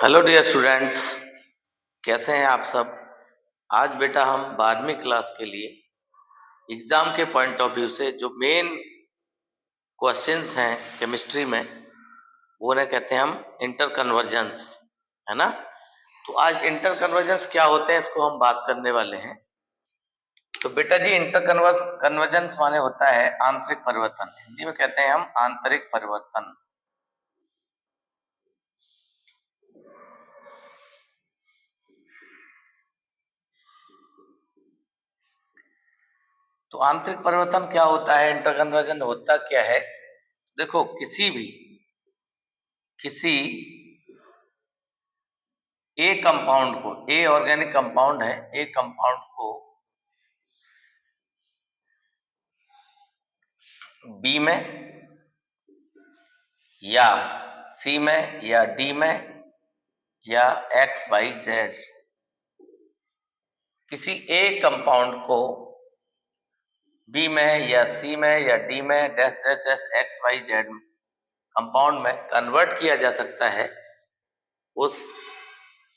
Hello dear students, कैसे हैं आप सब। आज बेटा हम 12वीं क्लास के लिए एग्जाम के पॉइंट ऑफ व्यू से जो मेन क्वेश्चंस हैं केमिस्ट्री में, वो उन्हें कहते हैं हम इंटर कन्वर्जेंस, है ना। तो आज इंटर कन्वर्जेंस क्या होते हैं इसको हम बात करने वाले हैं। तो बेटा जी इंटर कन्वर्जेंस माने होता है आंतरिक परिवर्तन, हिंदी में कहते हैं हम आंतरिक परिवर्तन। तो आंतरिक परिवर्तन क्या होता है, इंटर कन्वर्जन होता क्या है। देखो किसी ए कंपाउंड को, ए ऑर्गेनिक कंपाउंड है, ए कंपाउंड को बी में या सी में या डी में या एक्स वाई जेड, किसी ए कंपाउंड को बी में या सी में या डी में dash dash dash X Y Z compound में कन्वर्ट किया जा सकता है, उस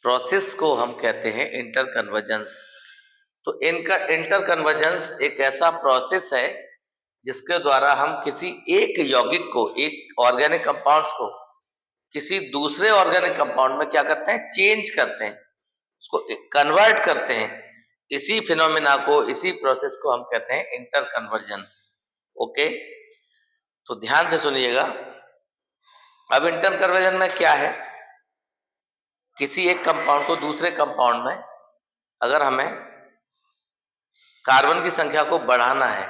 प्रोसेस को हम कहते हैं इंटर कन्वर्जेंस। तो इनका इंटर कन्वर्जेंस एक ऐसा प्रोसेस है जिसके द्वारा हम किसी एक यौगिक को, एक ऑर्गेनिक कंपाउंड्स को किसी दूसरे ऑर्गेनिक कंपाउंड में क्या करते हैं, चेंज करते हैं, उसको कन्वर्ट करते हैं। इसी फिनोमिना को, इसी प्रोसेस को हम कहते हैं इंटर कन्वर्जन। ओके, तो ध्यान से सुनिएगा। अब इंटर कन्वर्जन में क्या है, किसी एक कंपाउंड को दूसरे कंपाउंड में अगर हमें कार्बन की संख्या को बढ़ाना है,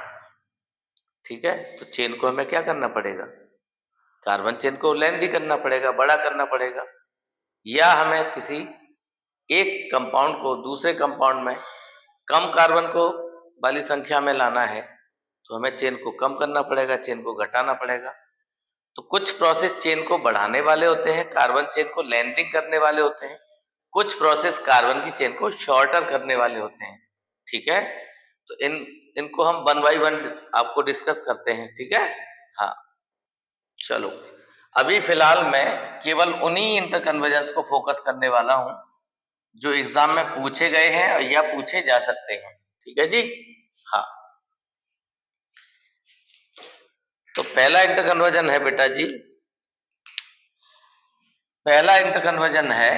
ठीक है, तो चेन को हमें क्या करना पड़ेगा, कार्बन चेन को लेंथी करना पड़ेगा, बड़ा करना पड़ेगा। या हमें किसी एक कंपाउंड को दूसरे कंपाउंड में कम कार्बन को वाली संख्या में लाना है, तो हमें चेन को कम करना पड़ेगा, चेन को घटाना पड़ेगा। तो कुछ प्रोसेस चेन को बढ़ाने वाले होते हैं, कार्बन चेन को लेंथिंग करने वाले होते हैं, कुछ प्रोसेस कार्बन की चेन को शॉर्टर करने वाले होते हैं, ठीक है। तो इनको हम वन बाई वन आपको डिस्कस करते हैं, ठीक है। हाँ चलो, अभी फिलहाल मैं केवल उन्हीं इंटर कन्वर्जेंस को फोकस करने वाला हूं जो एग्जाम में पूछे गए हैं या पूछे जा सकते हैं, ठीक है जी। हाँ, तो पहला इंटर कन्वर्जन है बेटा जी, पहला इंटर कन्वर्जन है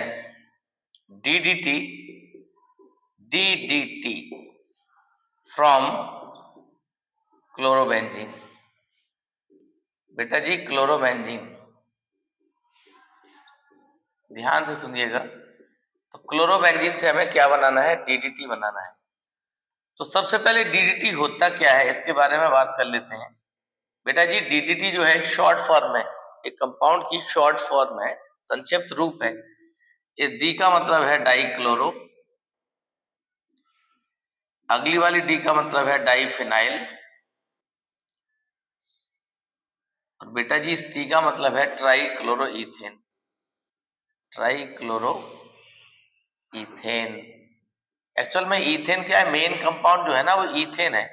डीडीटी डीडीटी फ्रॉम क्लोरोबेंजीन। बेटा जी क्लोरोबेंजीन, ध्यान से सुनिएगा। तो क्लोरोबेंजीन से हमें क्या बनाना है, डीडीटी बनाना है। तो सबसे पहले डीडीटी होता क्या है इसके बारे में बात कर लेते हैं। बेटा जी डीडीटी जो है शॉर्ट फॉर्म है, एक कंपाउंड की शॉर्ट फॉर्म है, संक्षिप्त रूप है। इस डी का मतलब है डाइक्लोरो, अगली वाली डी का मतलब है डाइफिनाइल, और बेटा जी इस टी का मतलब है trichloro ethane, trichloro ethane. Actual में इथेन क्या है, मेन कंपाउंड जो है ना वो इथेन है।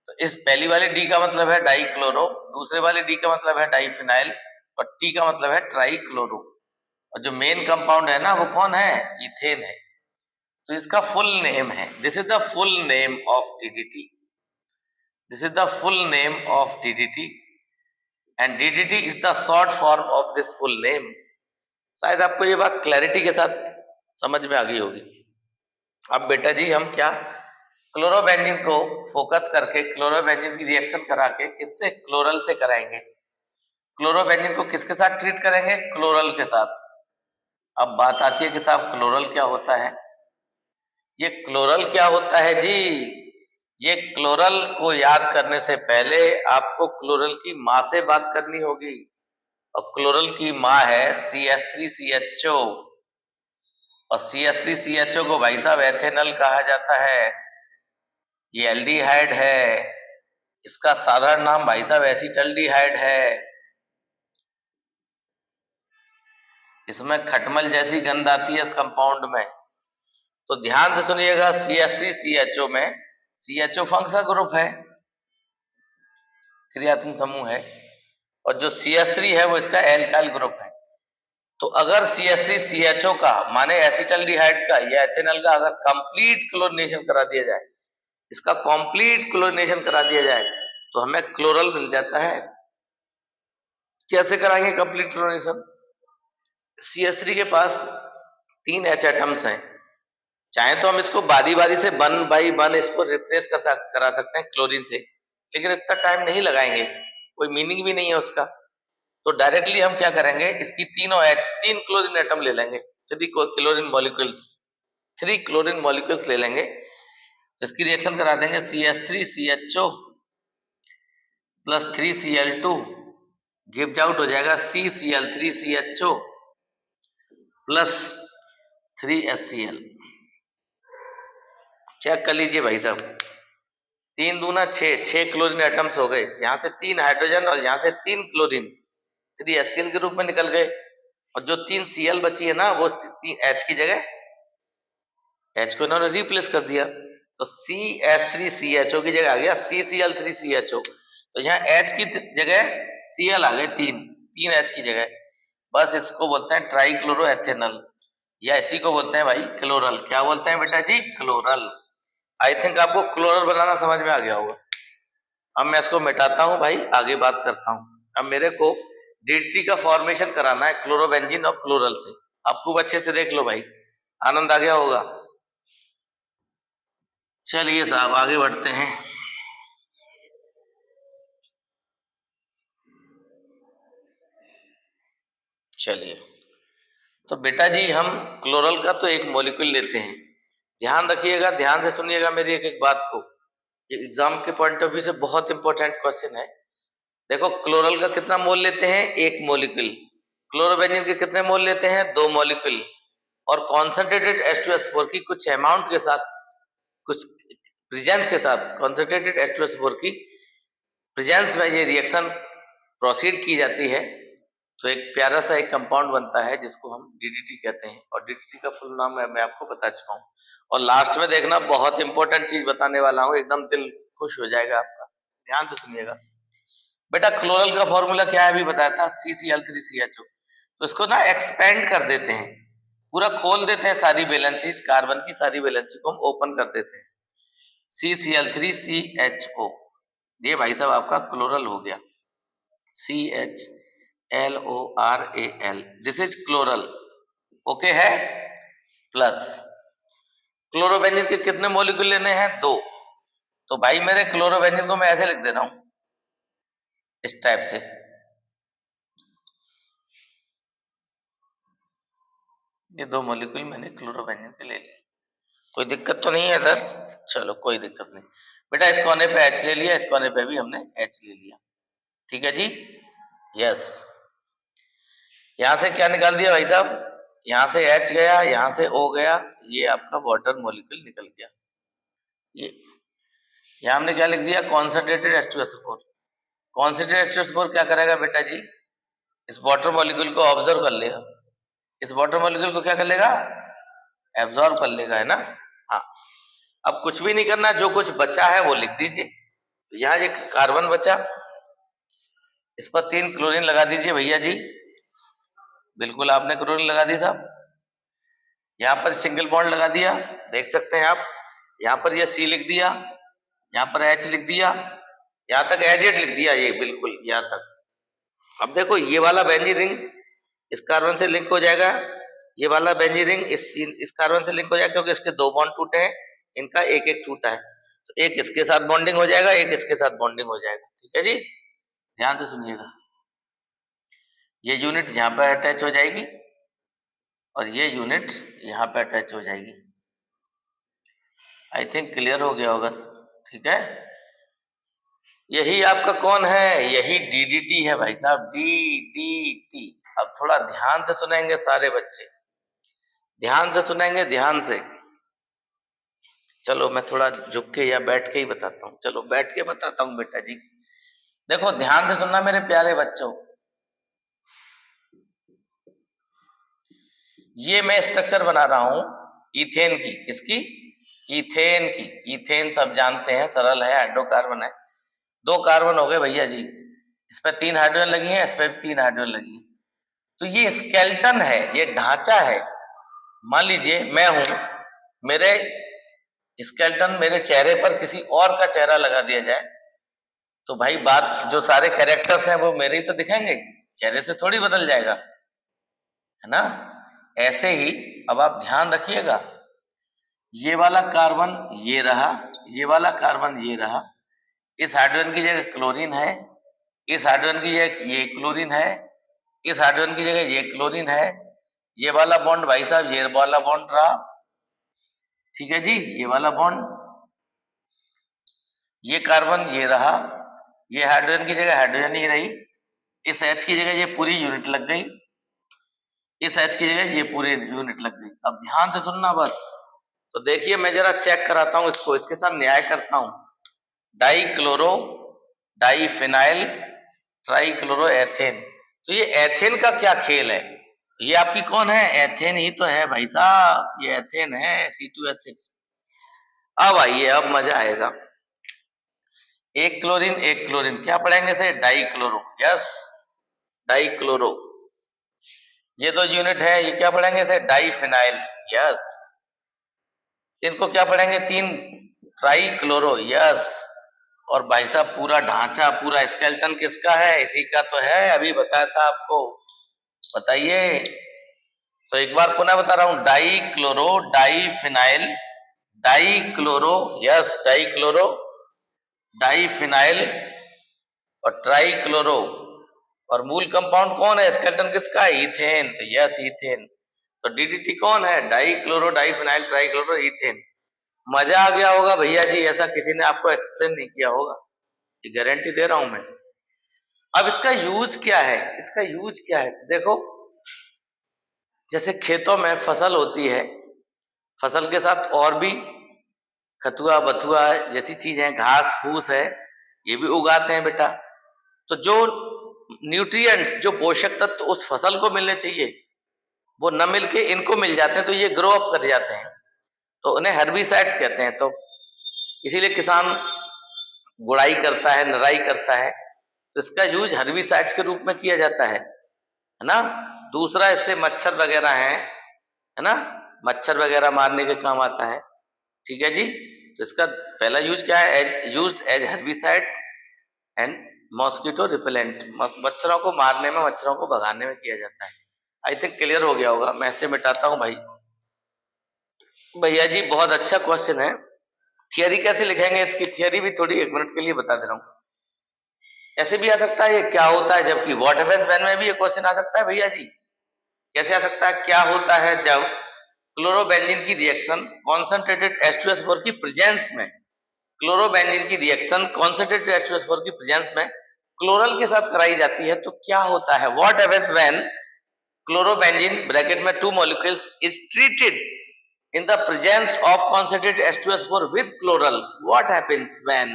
तो इस पहली वाली डी का मतलब है डाइक्लोरो, दूसरे वाले डी का मतलब है डाइफिनाइल, और टी का मतलब है ट्राइक्लोरो, और जो मेन कंपाउंड है ना वो कौन है, इथेन है। तो इसका फुल नेम है, this is the full name of DDT, this is the full name of DDT and DDT is the short form of this full name. शायद आपको ये बात क्लैरिटी के साथ समझ में आ गई होगी। अब बेटा जी हम क्या क्लोरोबेंजीन को फोकस करके क्लोरोबेंजीन की रिएक्शन करा के किससे, क्लोरल से कराएंगे। क्लोरोबेंजीन को किसके साथ ट्रीट करेंगे, क्लोरल के साथ। अब बात आती है कि साहब क्लोरल क्या होता है। ये क्लोरल क्या होता है जी, ये क्लोरल को याद करने से पहले आपको क्लोरल की माँ से बात करनी होगी, और क्लोरल की माँ है CH3CHO, और CH3CHO को भाई साहब एथेनॉल कहा जाता है। ये एल्डिहाइड है, इसका साधारण नाम भाई साहब एसिटल्डिहाइड है। इसमें खटमल जैसी गंध आती है इस कंपाउंड में। तो ध्यान से सुनिएगा, CH3CHO में CHO फंक्शनल ग्रुप है, क्रियात्मक समूह है, और जो CH3 है वो इसका एल्काइल ग्रुप है। तो अगर CH3CHO का माने एसिटल्डिहाइड का या एथेनॉल का अगर कंप्लीट क्लोरीनेशन करा दिया जाए, इसका कंप्लीट क्लोरीनेशन करा दिया जाए तो हमें क्लोरल मिल जाता है। कैसे कराएंगे कंप्लीट क्लोरीनेशन? CH3 के पास 3 H एटम्स हैं, चाहे तो हम इसको बारी बारी से 1 बाई 1 इसको रिप्लेस करा सकते हैं क्लोरीन से, लेकिन इतना टाइम नहीं लगाएंगे, कोई मीनिंग भी नहीं है उसका। तो डायरेक्टली हम क्या करेंगे, इसकी तीनों H 3 क्लोरीन एटम ले लेंगे, 3 क्लोरीन मॉलिक्यूल्स ले लेंगे। तो इसकी रिएक्शन करा देंगे CH3CHO plus 3Cl2 gives out हो जाएगा CCl3CHO प्लस 3HCl। चेक कर लीजिए भाई साहब, 3 दूना 6 क्लोरीन एटम्स हो गए, यहाँ से 3 हाइड्रोजन और यहाँ से 3 क्लोरीन 3HCl के रूप में निकल गए, और जो 3 Cl बची है ना वो 3 H की जगह H को इन्होंने रिप्लेस कर दिया, तो CH3CHO की जगह आ गया CCl3CHO। तो यहाँ H की जगह Cl आ गए 3 H की जगह, बस इसको बोलते हैं ट्राइक्लोरोएथेनॉल, या इसी को बोलते हैं भाई क्लोरल। क्या बोलते हैं बेटा जी? क्लोरल। आई थिंक आपको क्लोरल बनाना समझ में आ गया होगा। अब मैं इसको मिटाता हूं भाई, आगे बात करता हूं। अब मेरे को DDT का फॉर्मेशन कराना है क्लोरोबेंजीन और क्लोरल से। आप खूब अच्छे से देख लो भाई, आनंद आ गया होगा। चलिए साहब आगे बढ़ते हैं। चलिए, तो बेटा जी हम क्लोरल का तो एक मॉलिक्यूल लेते हैं। ध्यान रखिएगा, ध्यान से सुनिएगा मेरी एक एक बात को, ये एग्जाम के पॉइंट ऑफ व्यू से बहुत इंपॉर्टेंट क्वेश्चन है। देखो क्लोरल का कितना मोल लेते हैं? 1 मॉलिक्यूल। क्लोरोबेंजीन के कितने मोल लेते हैं? 2 मॉलिक्यूल। और कॉन्सेंट्रेटेड H2SO4 की कुछ अमाउंट के साथ, कुछ प्रेजेंस के साथ, कॉन्सेंट्रेटेड H2SO4 की प्रेजेंस में ये रिएक्शन प्रोसीड की जाती है, तो एक प्यारा सा एक कंपाउंड बनता है जिसको हम DDT कहते हैं। और DDT का फुल नाम मैं आपको बता चुका हूँ। और लास्ट में देखना, बहुत इंपॉर्टेंट चीज बताने वाला हूँ, एकदम दिल खुश हो जाएगा आपका, ध्यान से सुनिएगा। बेटा क्लोरल का फॉर्मूला क्या है अभी बताया था, CCl3CHO। तो इसको ना एक्सपेंड कर देते हैं, पूरा खोल देते हैं, सारी वैलेंसीज, कार्बन की सारी वैलेंसी को हम ओपन कर देते हैं। CCl3CHO, ये भाई साहब आपका क्लोरल हो गया, CHLORAL, this is chloral. Okay है? प्लस क्लोरोबेंजीन के कितने मॉलिक्यूल लेने हैं? 2। तो भाई मेरे क्लोरोबेंजीन को मैं ऐसे लिख दे रहा हूं, इस टाइप से, ये 2 मॉलिक्यूल मैंने क्लोरोबेंजीन के ले लिए। कोई दिक्कत तो नहीं है सर? चलो कोई दिक्कत नहीं बेटा, इस कोने पे H ले लिया, इस कोने पे भी हमने H ले लिया, ठीक है जी? यस। यहां से क्या निकाल दिया भाई साहब? यहां से H गया, यहां से O गया, ये आपका वाटर मॉलिक्यूल निकल गया। ये यहां हमने क्या लिख दिया? Concentrated H2SO4। कॉन्सेंट्रेटेड H2SO4 क्या करेगा बेटा जी? इस वाटर मॉलिक्यूल को ऑब्जर्व कर लेगा, इस वाटर मॉलिक्यूल को क्या कर लेगा? एब्जॉर्ब कर लेगा, है ना? हाँ। अब कुछ भी नहीं करना, जो कुछ बचा है वो लिख दीजिए। तो यहाँ एक कार्बन बचा, इस पर 3 क्लोरीन लगा दीजिए भैया जी, बिल्कुल आपने क्लोरीन लगा दी साहब। यहाँ पर सिंगल बॉन्ड लगा दिया, देख सकते हैं आप। यहाँ पर ये C लिख दिया, यहाँ पर H लिख दिया, यहाँ तक एजेड लिख दिया, ये बिल्कुल यहाँ तक। अब देखो ये वाला बेंजीन रिंग इस कार्बन से लिंक हो जाएगा, ये वाला बेंजीन रिंग इस कार्बन से लिंक हो जाएगा, क्योंकि इसके 2 बॉन्ड टूटे हैं, इनका एक एक टूटा है, तो एक इसके साथ बॉन्डिंग हो जाएगा, एक इसके साथ बॉन्डिंग हो जाएगा, ठीक है जी? ध्यान से सुनिएगा, ये यूनिट यहाँ पर अटैच हो जाएगी और ये यूनिट यहाँ पे अटैच हो जाएगी। आई थिंक क्लियर हो गया होगा, ठीक है? यही आपका कौन है? यही DDT है भाई साहब, DDT। अब थोड़ा ध्यान से सुनेंगे सारे बच्चे, ध्यान से सुनेंगे, ध्यान से। चलो मैं थोड़ा झुक के या बैठ के ही बताता हूँ, चलो बैठ के बताता हूँ बेटा जी। देखो ध्यान से सुनना मेरे प्यारे बच्चों, ये मैं स्ट्रक्चर बना रहा हूं इथेन की। किसकी? इथेन की। इथेन सब जानते हैं, सरल है, हाइड्रोकार्बन है। 2 कार्बन हो गए भैया जी, इस पर 3 हाइड्रोजन लगी है, इस पर 3 हाइड्रोजन लगी है। तो ये स्केलेटन है, ये ढांचा है। मान लीजिए मैं हूं, मेरे स्केलेटन, मेरे चेहरे पर किसी और का चेहरा लगा दिया जाए तो भाई बात, जो सारे कैरेक्टर्स हैं वो मेरे ही तो दिखेंगे, चेहरे से थोड़ी बदल जाएगा, है ना। ऐसे ही अब आप ध्यान रखिएगा, ये वाला कार्बन ये रहा, ये वाला कार्बन ये रहा, इस हाइड्रोजन की जगह क्लोरीन है, इस हाइड्रोजन की जगह ये क्लोरीन है, इस हाइड्रोजन की जगह ये क्लोरीन है, ये वाला बॉन्ड भाई साहब ये वाला बॉन्ड रहा, ठीक है जी, ये वाला बॉन्ड, ये कार्बन ये रहा, ये हाइड्रोजन की जगह हाइड्रोजन ही रही, इस H की जगह ये पूरी यूनिट लग गई, इस H की जगह ये पूरी यूनिट लग गई। अब ध्यान से सुनना बस। तो देखिए मैं जरा चेक कराता हूं इसको, इसके साथ न्याय करता हूं। Dichloro, diphenyl, trichloro ethane. तो ये एथेन का क्या खेल है? ये आपकी कौन है? एथेन ही तो है भाई साहब, ये एथेन है C2H6। अब आइए, अब मजा आएगा। एक क्लोरीन क्या पढ़ेंगे से? Dichloro, yes dichloro. ये दो यूनिट है, ये क्या पढ़ेंगे से? Diphenyl, yes. इनको क्या पढ़ेंगे? तीन, ट्राई क्लोरो, यस। और भाई साहब पूरा ढांचा, पूरा स्केलेटन किसका है? इसी का तो है, अभी बताया था आपको, बताइए। तो एक बार पुनः बता रहा हूं, dichloro, diphenyl, dichloro, yes dichloro, diphenyl और ट्राई क्लोरो। और मूल कंपाउंड कौन है? स्केलेटन किसका है? इथेन, तो यस इथेन। तो डीडीटी कौन है? Dichloro, diphenyl, trichloro, ethane. मजा आ गया होगा भैया जी, ऐसा किसी ने आपको एक्सप्लेन नहीं किया होगा, ये गारंटी दे रहा हूं मैं। अब इसका यूज क्या है? इसका यूज क्या है? तो देखो, जैसे खेतों में फसल होती है, फसल के साथ और भी खतुआ बथुआ जैसी चीज है, घास फूस है, ये भी उगाते हैं बेटा। तो जो न्यूट्रिएंट्स, जो पोषक तत्व उस फसल को मिलने चाहिए, वो न मिलके इनको मिल जाते हैं, तो ये ग्रो अप कर जाते हैं, तो उन्हें हर्बिसाइड्स कहते हैं। तो इसीलिए किसान गुड़ाई करता है, नराई करता है, तो इसका यूज हर्बिसाइड्स के रूप में किया जाता है ना। दूसरा, इससे मच्छर वगैरह है ना, मच्छर वगैरह मारने के काम आता है, ठीक है जी। तो इसका पहला यूज क्या है? As used as herbicides and mosquito repellent, मच्छरों को मारने में, मच्छरों को भगाने में किया जाता है। आई थिंक क्लियर हो गया होगा। मैं इसे मिटाता हूं भाई। भैया जी बहुत अच्छा क्वेश्चन है। थियरी कैसे लिखेंगे इसकी? थियरी भी थोड़ी 1 मिनट के लिए बता दे रहा हूं। ऐसे भी आ सकता है ये क्या होता है जबकि, व्हाट हैपेंस व्हेन में भी ये क्वेश्चन आ सकता है भैया जी। कैसे आ सकता है? क्या होता है जब क्लोरोबेंजीन की रिएक्शन कॉन्सेंट्रेटेड H2S4 की प्रेजेंस में, क्लोरोबेंजीन की रिएक्शन कॉन्सेंट्रेटेड H2S4 की प्रेजेंस में क्लोरल के साथ कराई जाती है, तो क्या होता है? What happens when chlorobenzene bracket में 2 molecules is treated in the presence of concentrated H2S4 with chloral, what happens when?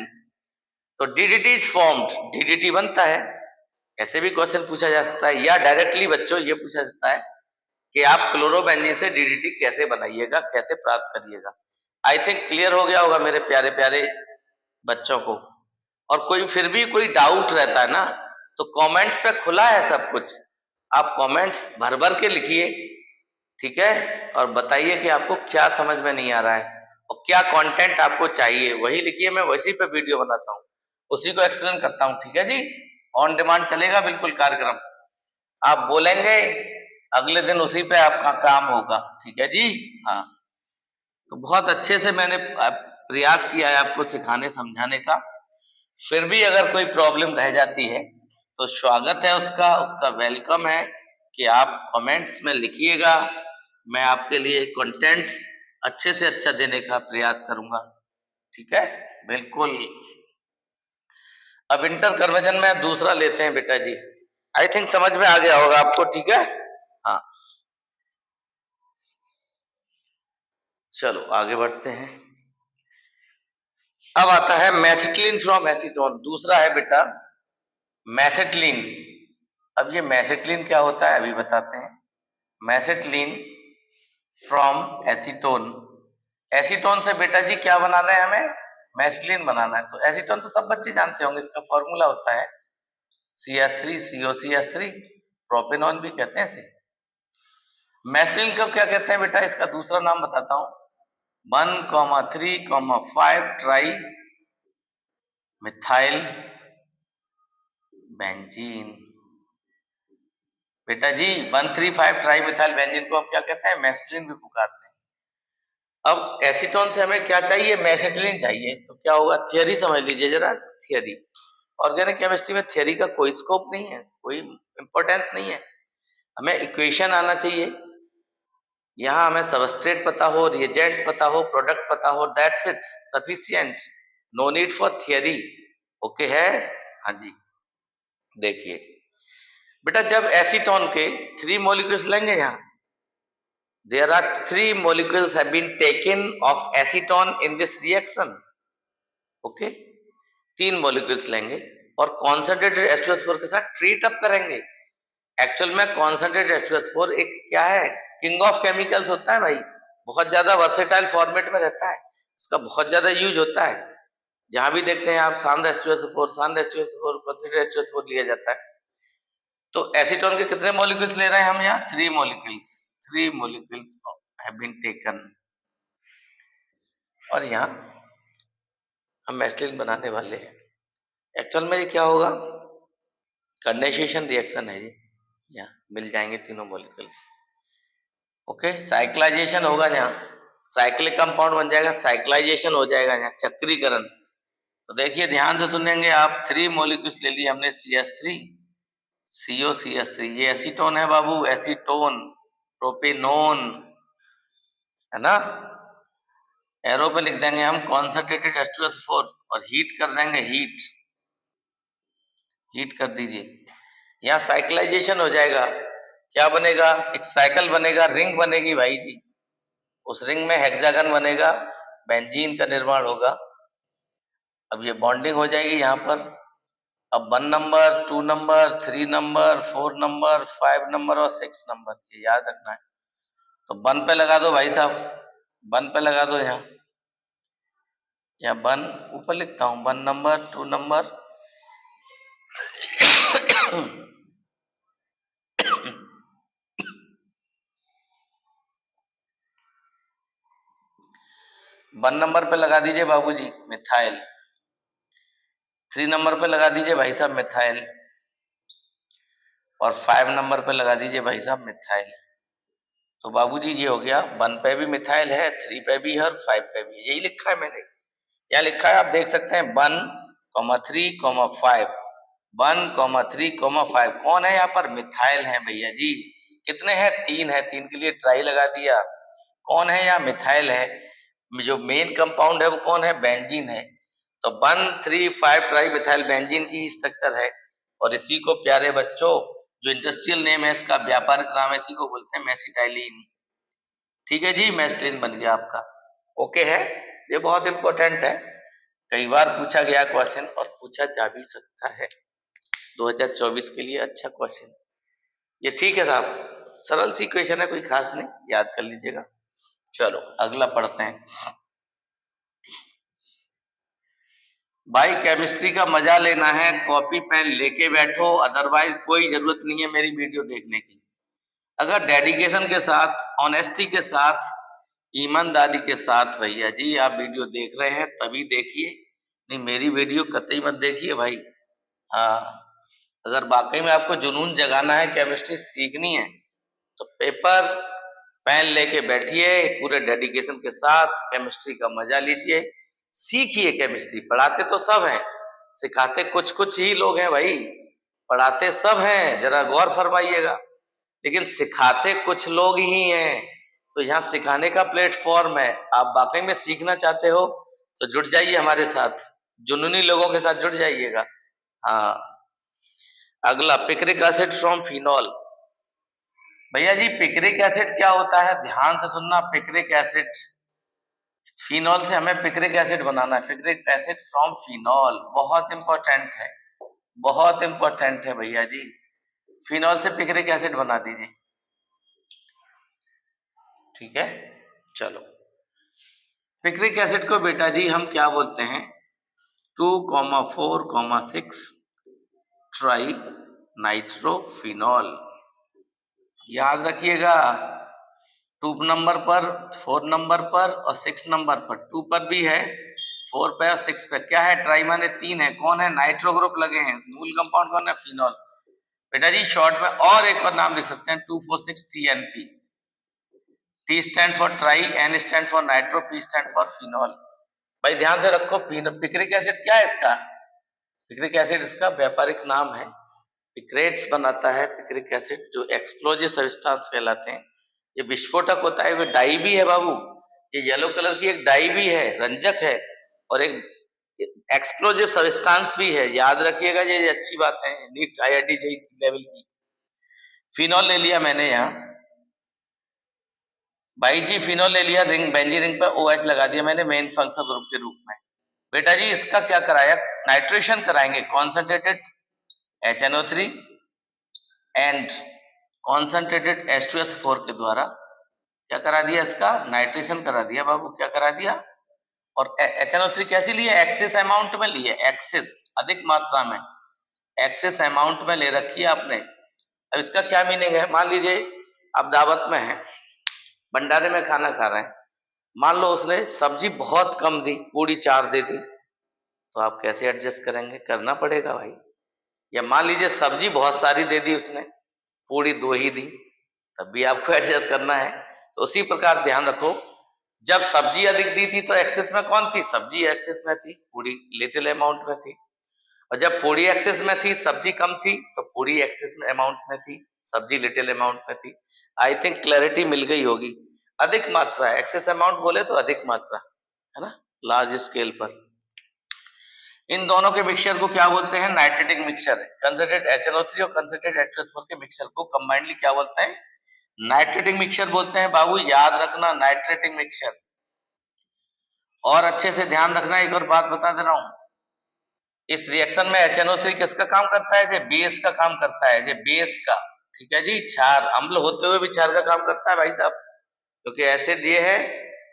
तो DDT is formed, DDT बनता है। ऐसे भी क्वेश्चन पूछा जा सकता है, या डायरेक्टली बच्चों ये पूछा जाता है कि आप क्लोरोबेंजीन से DDT कैसे बनाइएगा, कैसे प्राप्त करिएगा। आई थिंक क्लियर हो गया होगा मेरे प्यारे प्यारे बच्चों को। और कोई फिर भी कोई डाउट रहता है ना, तो कमेंट्स पे खुला है सब कुछ, आप कमेंट्स भर भर के लिखिए, ठीक है, और बताइए कि आपको क्या समझ में नहीं आ रहा है और क्या कंटेंट आपको चाहिए, वही लिखिए। मैं वैसी पे वीडियो बनाता हूँ, उसी को एक्सप्लेन करता हूँ, ठीक है जी। ऑन डिमांड चलेगा बिल्कुल कार्यक्रम, आप बोलेंगे अगले दिन उसी पे आपका काम होगा, ठीक है जी। हाँ, तो बहुत अच्छे से मैंने प्रयास किया है आपको सिखाने समझाने का। फिर भी अगर कोई प्रॉब्लम रह जाती है तो स्वागत है उसका, उसका वेलकम है कि आप कमेंट्स में लिखिएगा। मैं आपके लिए कंटेंट्स अच्छे से अच्छा देने का प्रयास करूंगा, ठीक है, बिल्कुल। अब इंटर कन्वर्जन में दूसरा लेते हैं बेटा जी। आई थिंक समझ में आ गया होगा आपको, ठीक है। हाँ, चलो आगे बढ़ते हैं। अब आता है मेसिटिलीन फ्रॉम एसीटोन। दूसरा है बेटा मेसिटिलीन। अब ये मेसिटिलीन क्या होता है अभी बताते हैं। मेसिटिलीन फ्रॉम एसीटोन, एसीटोन से बेटा जी क्या बनाना है हमें? मेसिटिलीन बनाना है। तो एसीटोन तो सब बच्चे जानते होंगे, इसका फॉर्मूला होता है CH3COCH3 प्रोपेनॉन भी कहते हैं इसे। मेस्टिलिन को क्या कहते हैं बेटा, इसका दूसरा नाम बताता हूं, 1,3,5 ट्राई मिथाइल बेंजीन। बेटा जी 1,3,5 ट्राई मिथाइल बेंजीन को हम क्या कहते हैं, मेस्टिलिन भी पुकारते हैं। अब एसीटोन से हमें क्या चाहिए, मेसेटिलिन चाहिए, तो क्या होगा, थियरी समझ लीजिए जरा, थियरी। ऑर्गेनिक केमिस्ट्री में थियरी का कोई स्कोप नहीं है, कोई इंपॉर्टेंस नहीं है, हमें इक्वेशन आना चाहिए। यहां हमें सबस्ट्रेट पता हो, रिएजेंट पता हो, प्रोडक्ट पता हो, that's it, sufficient, no need for theory. Okay है, हाँ जी। देखिए बेटा, जब एसीटोन के 3 मॉलिक्यूल्स लेंगे, यहां there are 3 molecules have been taken of acetone in this reaction. Okay, 3 molecules लेंगे और कॉन्सेंट्रेटेड H2SO4 के साथ ट्रीट अप करेंगे। एक्चुअल में कॉन्सेंट्रेटेड H2SO4 एक क्या है, किंग ऑफ केमिकल्स होता है भाई, बहुत ज्यादा वर्सेटाइल फॉर्मेट में रहता है, इसका बहुत ज्यादा यूज होता है। जहां भी देखते हैं आप शांत H2SO4 कॉन्सेंट्रेटेड H2SO4 लिया जाता है। तो एसीटोन के कितने मॉलिक्यूल्स ले रहे हैं हम यहाँ, 3 molecules, 3 molecules have been taken. और यहाँ हम मेस्टिलिन बनाने वाले हैं। एक्चुअल में ये क्या होगा, कंडेंसेशन रिएक्शन है ये, यहाँ मिल जाएंगे तीनों मॉलिक्यूल्स। ओके, साइक्लाइजेशन होगा, यहाँ साइक्लिक कंपाउंड बन जाएगा, साइक्लाइजेशन हो जाएगा, यहाँ चक्रीकरण। तो देखिए ध्यान से सुनेंगे आप, 3 मॉलिक्यूल्स ले लिए हमने, CH3 COCH3, ये एसीटोन है बाबू, एसीटोन, प्रोपेनोन है ना। एरो पे लिख देंगे हम कॉन्सेंट्रेटेड H2SO4 और हीट कर देंगे, हीट कर दीजिए। यहाँ साइक्लाइजेशन हो जाएगा, क्या बनेगा, एक साइकिल बनेगा, रिंग बनेगी भाई जी, उस रिंग में हेक्सागन बनेगा, बेंजीन का निर्माण होगा। अब ये बॉन्डिंग हो जाएगी यहाँ पर। अब 1 number, 2 number, 3 number, 4 number, 5 number और 6 नंबर, ये याद रखना है। तो 1 पे लगा दो भाई साहब, 1 पे लगा दो, यहाँ 1 ऊपर लिखता हूं, 1 नंबर, 2 नंबर 1 नंबर पे लगा दीजिए बाबूजी मिथाइल, 3 नंबर पे लगा दीजिए भाई साहब मिथाइल, और 5 नंबर पे लगा दीजिए भाई साहब मिथाइल। तो बाबूजी ये हो गया, 1 पे भी मिथाइल है, 3 पे भी है और 5 पे भी, यही लिखा है मैंने, यहाँ लिखा है आप देख सकते हैं, 1,3,5, 1,3,5, कौन है यहाँ पर, मिथाइल है भैया जी। कितने हैं, 3 है, 3 के लिए ट्राई लगा दिया। कौन है यहाँ, मिथाइल है। जो मेन कंपाउंड है वो कौन है, बेंजीन है। तो 1,3,5 ट्राई मिथाइल बेंजीन की स्ट्रक्चर है। और इसी को प्यारे बच्चों, जो इंडस्ट्रियल नेम है इसका, व्यापारिक नाम है, इसी को बोलते हैं मेसिटाइलिन। ठीक है जी, मेस्टिलिन बन गया आपका। ओके है, ये बहुत इंपॉर्टेंट है, कई बार पूछा गया क्वेश्चन और पूछा जा भी सकता है, 2024 के लिए अच्छा क्वेश्चन ये। ठीक है साहब, सरल सी क्वेश्चन है, कोई खास नहीं, याद कर लीजिएगा। चलो अगला पढ़ते हैं। भाई केमिस्ट्री का मजा लेना है, कॉपी पेन लेके बैठो, अदरवाइज कोई जरूरत नहीं है मेरी वीडियो देखने की। अगर डेडिकेशन के साथ, ऑनेस्टी के साथ, ईमानदारी के साथ भैया जी आप वीडियो देख रहे हैं तभी देखिए, नहीं मेरी वीडियो कतई मत देखिए भाई। हाँ, अगर वाकई में आपको जुनून जगाना है, केमिस्ट्री सीखनी है, तो पेपर पेन लेके बैठिए, पूरे डेडिकेशन के साथ केमिस्ट्री का मजा लीजिए, सीखिए केमिस्ट्री। पढ़ाते तो सब हैं, सिखाते कुछ कुछ ही लोग हैं भाई, पढ़ाते सब हैं, जरा गौर फरमाइएगा, लेकिन सिखाते कुछ लोग ही हैं। तो यहाँ सिखाने का प्लेटफॉर्म है, आप वाकई में सीखना चाहते हो तो जुड़ जाइए हमारे साथ, जुनूनी लोगों के साथ जुड़ जाइएगा। हाँ, अगला पिक्रिक एसिड फ्रॉम फिनॉल। भैया जी पिक्रिक एसिड क्या होता है, ध्यान से सुनना, पिक्रिक एसिड, फिनॉल से हमें पिक्रिक एसिड बनाना है, पिक्रिक एसिड फ्रॉम फिनॉल, बहुत इंपॉर्टेंट है, बहुत इंपॉर्टेंट है भैया जी। फिनॉल से पिक्रिक एसिड बना दीजिए, ठीक है। चलो पिक्रिक एसिड को बेटा जी हम क्या बोलते हैं, 2,4,6 ट्राई नाइट्रोफिनॉल। याद रखिएगा 2 नंबर पर, 4 नंबर पर और 6 नंबर पर। 2 पर भी है, 4 पे और 6 पे। क्या है? ट्राई माने 3 है। कौन है? नाइट्रो ग्रुप लगे हैं। मूल कंपाउंड कौन है? फिनॉल। बेटा जी शॉर्ट में और एक और नाम लिख सकते हैं, 2,4,6 TNP। T stand for try, N stand for nitro, P stand for phenol. भाई ध्यान से रखो, पिक्रिक एसिड क्या है इसका? पिक्रिक एसिड इसका व्यापारिक नाम है। पिक्रेट्स बनाता है पिक्रिक एसिड, जो एक्सप्लोजिव सब्सटेंस कहलाते हैं। ये विस्फोटक होता है, ये डाई भी है बाबू। ये येलो कलर की एक डाई भी है, रंजक है, और एक एक्सप्लोजिव सब्सटेंस भी है। याद रखिएगा, ये अच्छी बात है, नीट IIT JEE लेवल की। फिनॉल ले लिया मैंने यहाँ, भाई जी फिनॉल ले लिया, रिंग बेंजी रिंग पे OH लगा दिया मैंने मेन फंक्शनल ग्रुप के रूप में। बेटा जी इसका क्या कराया? नाइट्रेशन कराएंगे, concentrated HNO3 and concentrated H2S4 के द्वारा। क्या करा दिया? इसका नाइट्रेशन करा दिया बाबू। क्या करा दिया? और HNO3 कैसी ली है? एक्सेस अमाउंट में ली है, एक्सेस अधिक मात्रा में, एक्सेस अमाउंट में ले रखी है आपने। अब इसका क्या मीनिंग है? मान लीजिए आप दावत में हैं, भंडारे में खाना खा रहे हैं, मान लो उसने सब्जी बहुत कम दी, पूरी 4 दे दी, तो आप कैसे एडजस्ट करेंगे? करना पड़ेगा भाई। या मान लीजिए सब्जी बहुत सारी दे दी उसने, पूरी 2 ही दी, तब भी आपको एडजस्ट करना है। तो उसी प्रकार ध्यान रखो, जब सब्जी अधिक दी थी तो एक्सेस में कौन थी? सब्जी एक्सेस में थी, पूरी लिटिल अमाउंट में थी। और जब पूरी एक्सेस में थी, सब्जी कम थी, तो पूरी एक्सेस में अमाउंट में थी, सब्जी लिटिल अमाउंट में थी। आई थिंक क्लैरिटी मिल गई होगी। अधिक मात्रा, एक्सेस अमाउंट बोले तो अधिक मात्रा, है ना, लार्ज स्केल पर। इन दोनों के मिक्सचर को क्या बोलते हैं? नाइट्रेटिक मिक्सचर। कंसंट्रेटेड HNO3 और कंसंट्रेटेड H2S4 के मिक्सचर को कंबाइंडली क्या बोलते हैं? नाइट्रेटिक मिक्सचर बोलते हैं बाबू। याद रखना, नाइट्रेटिक मिक्सचर। और अच्छे से ध्यान रखना, एक और बात बता दे रहा हूं, इस रिएक्शन में HNO3 किसका काम करता है? जे बेस का काम करता है, जे बेस का। ठीक है जी, क्षार, अम्ल होते हुए भी क्षार का काम करता है भाई साहब, क्योंकि एसिड ये है,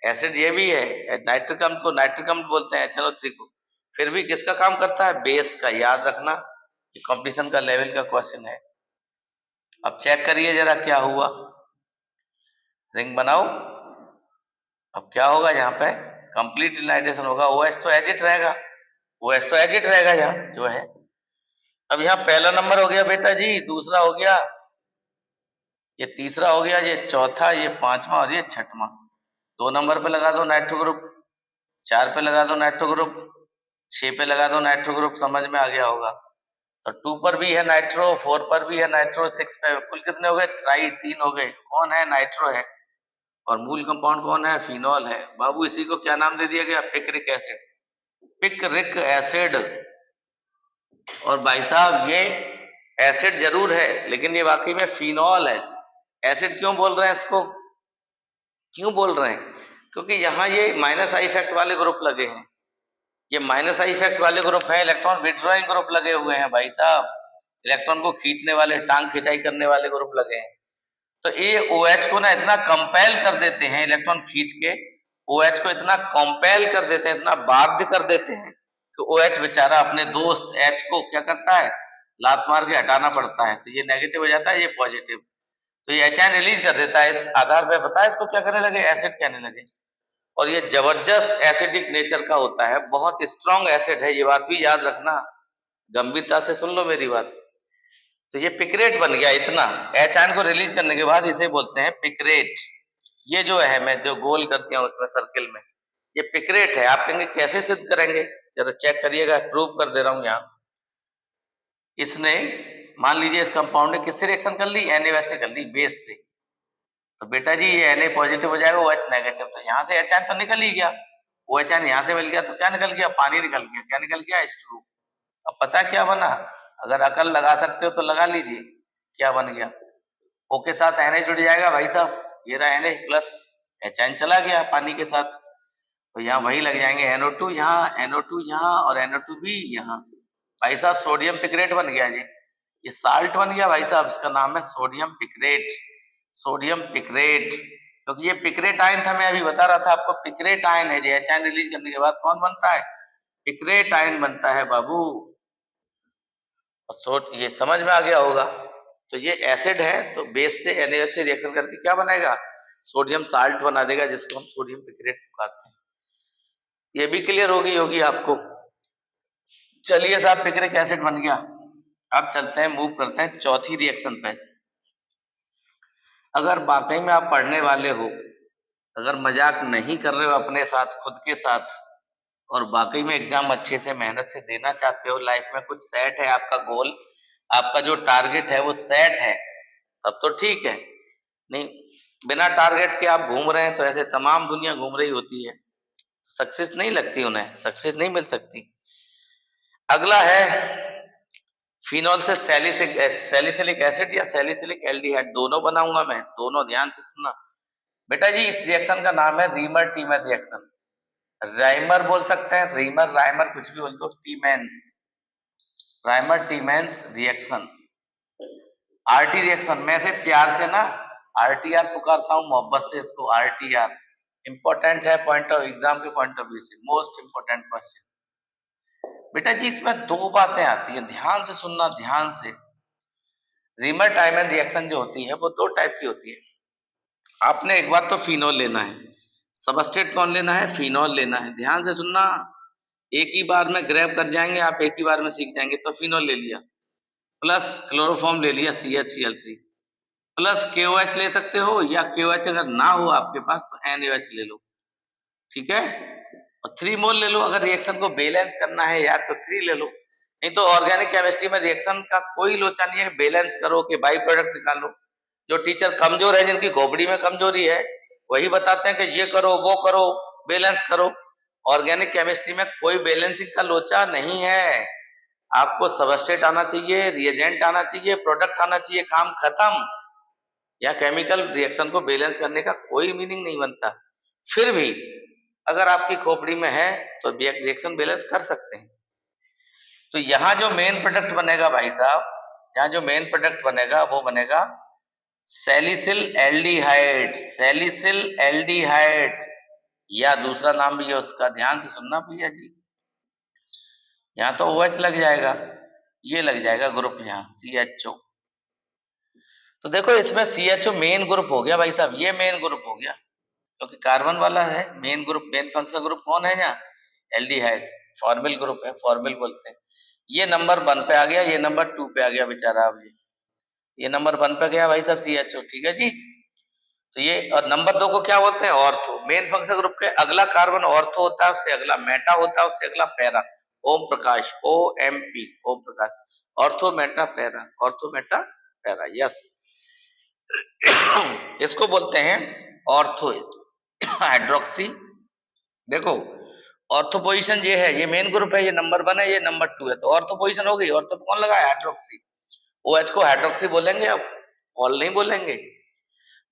एसिड ये भी है। नाइट्रिक अम्ल को नाइट्रिक अम्ल बोलते हैं, HNO3 को। फिर भी किसका काम करता है? बेस का। याद रखना, ये कंपटीशन का लेवल का क्वेश्चन है। अब चेक करिए जरा क्या हुआ। रिंग बनाओ। अब क्या होगा? यहाँ पे कंप्लीट इलाइटेशन होगा। OH तो एजिट रहेगा, OH तो एजिट रहेगा यहाँ जो है। अब यहाँ पहला नंबर हो गया बेटा जी, दूसरा हो गया, ये तीसरा हो गया, ये चौथा, ये पांचवा और ये छठवां। 2 नंबर पे लगा दो नाइट्रो ग्रुप, 4 पे लगा दो नाइट्रो ग्रुप, 6 पे लगा दो नाइट्रो ग्रुप। समझ में आ गया होगा। तो 2 पर भी है नाइट्रो, 4 पर भी है नाइट्रो, 6 पे। कुल कितने हो गए? ट्राई 3 हो गए। कौन है? नाइट्रो है। और मूल कंपाउंड कौन है? फिनॉल है बाबू। इसी को क्या नाम दे दिया गया? Picric acid. Picric acid. और भाई साहब ये एसिड जरूर है, लेकिन ये वाकई में फिनॉल है। एसिड क्यों बोल रहे हैं इसको? क्यों बोल रहे हैं? क्योंकि यहाँ ये माइनस आई इफेक्ट वाले ग्रुप लगे हैं। ये माइनस आई इफेक्ट वाले ग्रुप हैं, इलेक्ट्रॉन विड्रॉइंग ग्रुप लगे हुए हैं भाई साहब। इलेक्ट्रॉन को खींचने वाले, टांग खिंचाई करने वाले ग्रुप लगे हैं। तो ये OH को ना इतना कंपेल कर देते हैं, इलेक्ट्रॉन खींच के OH को इतना कंपेल कर देते हैं, इतना बाध्य कर देते हैं कि OH बेचारा अपने दोस्त H को क्या करता है? लात मार के हटाना पड़ता है। तो ये नेगेटिव हो जाता है, ये पॉजिटिव। तो ये H रिलीज कर देता है। इस आधार पर पता है इसको क्या करने लगे? एसिड कहने लगे। और ये जबरदस्त एसिडिक नेचर का होता है, बहुत स्ट्रॉन्ग एसिड है, ये बात भी याद रखना। गंभीरता से सुन लो मेरी बात। तो ये पिक्रेट बन गया इतना। H आयन को रिलीज करने के बाद इसे बोलते हैं पिक्रेट। ये जो है, मैं जो गोल करती हूँ उसमें सर्किल में, ये पिक्रेट है। आप कहेंगे कैसे सिद्ध करेंगे? जरा चेक करिएगा, प्रूव कर दे रहा हूं यहाँ। इसने मान लीजिए इस कंपाउंड ने किससे रिएक्शन कर ली? Na से कर ली, बेस से। तो बेटा जी ये Na पॉजिटिव हो जाएगा, OH नेगेटिव। तो यहाँ से H आयन तो निकल ही गया, OH आयन यहाँ से मिल गया, तो क्या निकल गया? पानी निकल गया। क्या निकल गया? H2O। अब पता क्या बना? अगर अकल लगा सकते हो तो लगा लीजिए, क्या बन गया? O के साथ Na जुड़ जाएगा भाई साहब, ये रहा Na प्लस, H आयन चला गया पानी के साथ। तो यहाँ वही लग जाएंगे, NO2 यहाँ, NO2 यहाँ और NO2 भी यहाँ। भाई साहब सोडियम पिक्रेट बन गया जी, ये साल्ट बन गया भाई साहब। इसका नाम है सोडियम पिक्रेट। सोडियम पिक्रेट, क्योंकि ये पिक्रेट आयन था, मैं अभी बता रहा था आपको, पिक्रेट आयन है। H आयन रिलीज करने के बाद कौन बनता है? पिक्रेट आयन बनता है बाबू। और ये समझ में आ गया होगा। तो ये एसिड है, तो बेस से NaOH से रिएक्शन करके क्या बनेगा, सोडियम साल्ट बना देगा, जिसको हम सोडियम पिक्रेट पुकारते हैं। ये भी क्लियर होगी आपको। चलिए साहब, पिक्रिक एसिड बन गया। अब चलते हैं, मूव करते हैं चौथी रिएक्शन पे। अगर वाकई में आप पढ़ने वाले हो, अगर मजाक नहीं कर रहे हो अपने साथ, खुद के साथ, और वाकई में एग्जाम अच्छे से मेहनत से देना चाहते हो, लाइफ में कुछ सेट है, आपका गोल, आपका जो टारगेट है वो सेट है, तब तो ठीक है। नहीं, बिना टारगेट के आप घूम रहे हैं तो ऐसे तमाम दुनिया घूम रही होती है, सक्सेस नहीं लगती, उन्हें सक्सेस नहीं मिल सकती। अगला है फिनॉल से सैलिसिलिक एसिड या सैलिसिलिक एल्डिहाइड, दोनों बनाऊंगा मैं, दोनों ध्यान से सुनना बेटा जी। इस रिएक्शन का नाम है रीमर टीमर रिएक्शन। राइमर बोल सकते हैं, रीमर राइमर कुछ भी बोल दो। टीमेंस, राइमर टीमेंस रिएक्शन, आरटी रिएक्शन। मैं से प्यार से ना आरटीआर पुकारता हूं, मोहब्बत से इसको आरटीआर। इंपॉर्टेंट है पॉइंट ऑफ एग्जाम के पॉइंट ऑफ व्यू से, मोस्ट इंपॉर्टेंट क्वेश्चन बेटा जी। इसमें दो बातें आती हैं, ध्यान से सुनना, ध्यान से। रीमर टाइमर रिएक्शन जो होती है वो दो टाइप की होती है। आपने एक बार तो फिनॉल लेना है, सबस्ट्रेट कौन लेना है, फिनॉल लेना है। ध्यान से सुनना, एक ही बार में ग्रैब कर जाएंगे आप, एक ही बार में सीख जाएंगे। तो फिनॉल ले लिया, प्लस क्लोरोफॉर्म ले लिया CHCl3, प्लस KOH ले सकते हो, या KOH अगर ना हो आपके पास तो NaOH ले लो, ठीक है। और 3 मोल ले लो, अगर रिएक्शन को बैलेंस करना है यार तो 3 ले लो। नहीं तो ऑर्गेनिक केमिस्ट्री में रिएक्शन का कोई लोचा नहीं है, बैलेंस करो कि बाई प्रोडक्ट निकालो। जो टीचर कमजोर है, जिनकी खोपड़ी में कमजोरी है, वही बताते हैं कि ये करो वो करो, बैलेंस करो। ऑर्गेनिक केमिस्ट्री में कोई बैलेंसिंग का लोचा नहीं है। आपको सबस्ट्रेट आना चाहिए, रिएजेंट आना चाहिए, प्रोडक्ट आना चाहिए, काम खत्म। या केमिकल रिएक्शन को बैलेंस करने का कोई मीनिंग नहीं बनता। फिर भी अगर आपकी खोपड़ी में है तो रिएक्शन बैलेंस कर सकते हैं। तो यहाँ जो मेन प्रोडक्ट बनेगा भाई साहब, यहाँ जो मेन प्रोडक्ट बनेगा वो बनेगा सैलिसिल एल्डिहाइड, सैलिसिल एल्डिहाइड, या दूसरा नाम भी है उसका, ध्यान से सुनना भैया जी। यहाँ तो OH लग जाएगा, ये लग जाएगा ग्रुप यहाँ CHO। तो देखो इसमें CHO मेन ग्रुप हो गया भाई साहब, ये मेन ग्रुप हो गया क्योंकि कार्बन वाला है। Main group, main functional group कौन है यहाँ, एल्डिहाइड, फॉर्मिल ग्रुप है, फॉर्मिल बोलते हैं। ये नंबर 1 पे आ गया, ये नंबर 2 पे आ गया बेचारा। अब ये नंबर 1 पे गया भाई साहब CHO, ठीक है जी। तो ये, और नंबर 2 को क्या बोलते हैं, ऑर्थो। मेन फंक्शनल ग्रुप के अगला कार्बन ऑर्थो होता है, उससे अगला मेटा होता है, उससे अगला para. Om Prakash, OMP, Om Prakash. Ortho meta para, ortho meta para, yes. इसको बोलते हैं ऑर्थो हाइड्रोक्सी। देखो ऑर्थो पोजीशन ये है, ये मेन ग्रुप है, ये नंबर 1 है, ये नंबर 2 है, तो ऑर्थो पोजीशन हो गई। ऑर्थो कौन लगा है, हाइड्रोक्सी। OH को हाइड्रोक्सी बोलेंगे, अब ऑल नहीं बोलेंगे।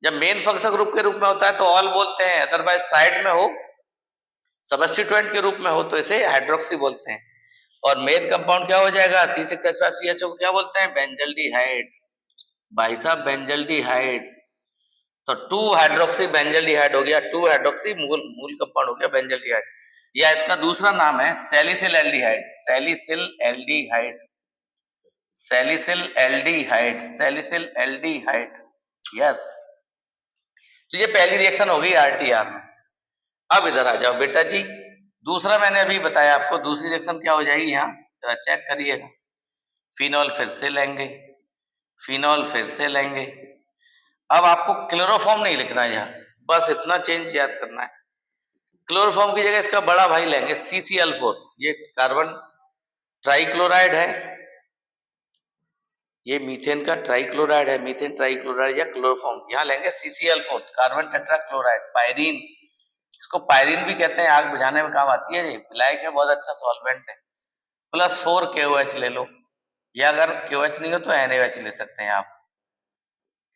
जब मेन फंक्शनल ग्रुप के रूप में होता है तो ऑल बोलते हैं, अदरवाइज साइड में हो, सबस्टिट्यूएंट के रूप में हो तो इसे हाइड्रोक्सी बोलते हैं। और मेन कंपाउंड क्या हो जाएगा, C6H5CHO को क्या बोलते हैं, बेंजल्डिहाइड। भाई साहब बेंजल्डिहाइड, तो 2 हाइड्रोक्सी बेंजल्डिहाइड हो गया, 2 हाइड्रोक्सी मूल कंपाउंड हो गया बेंजल्डिहाइड। या इसका दूसरा नाम है salicyl aldehyde, salicyl aldehyde, salicyl aldehyde, salicyl aldehyde, yes. तो ये पहली रिएक्शन हो गई RTR में। अब इधर आ जाओ बेटा जी, दूसरा मैंने अभी बताया आपको, दूसरी रिएक्शन क्या हो जाएगी, यहाँ जरा चेक करिएगा। फिनॉल फिर से लेंगे, फिनॉल फिर से लेंगे। अब आपको क्लोरोफॉर्म नहीं लिखना है यहाँ, बस इतना चेंज याद करना है। क्लोरोफॉर्म की जगह इसका बड़ा भाई लेंगे CCl4। ये कार्बन ट्राइक्लोराइड है, ये मीथेन का ट्राइक्लोराइड है, मीथेन ट्राइक्लोराइड या क्लोरोफॉर्म। यहाँ लेंगे CCl4, कार्बन टेट्राक्लोराइड, पायरीन। इसको पायरीन भी कहते हैं, आग बुझाने में काम आती है, ये ब्लैक है, बहुत अच्छा सॉल्वेंट है। प्लस 4 KOH ले लो, या अगर KOH नहीं हो तो NaOH ले सकते हैं आप।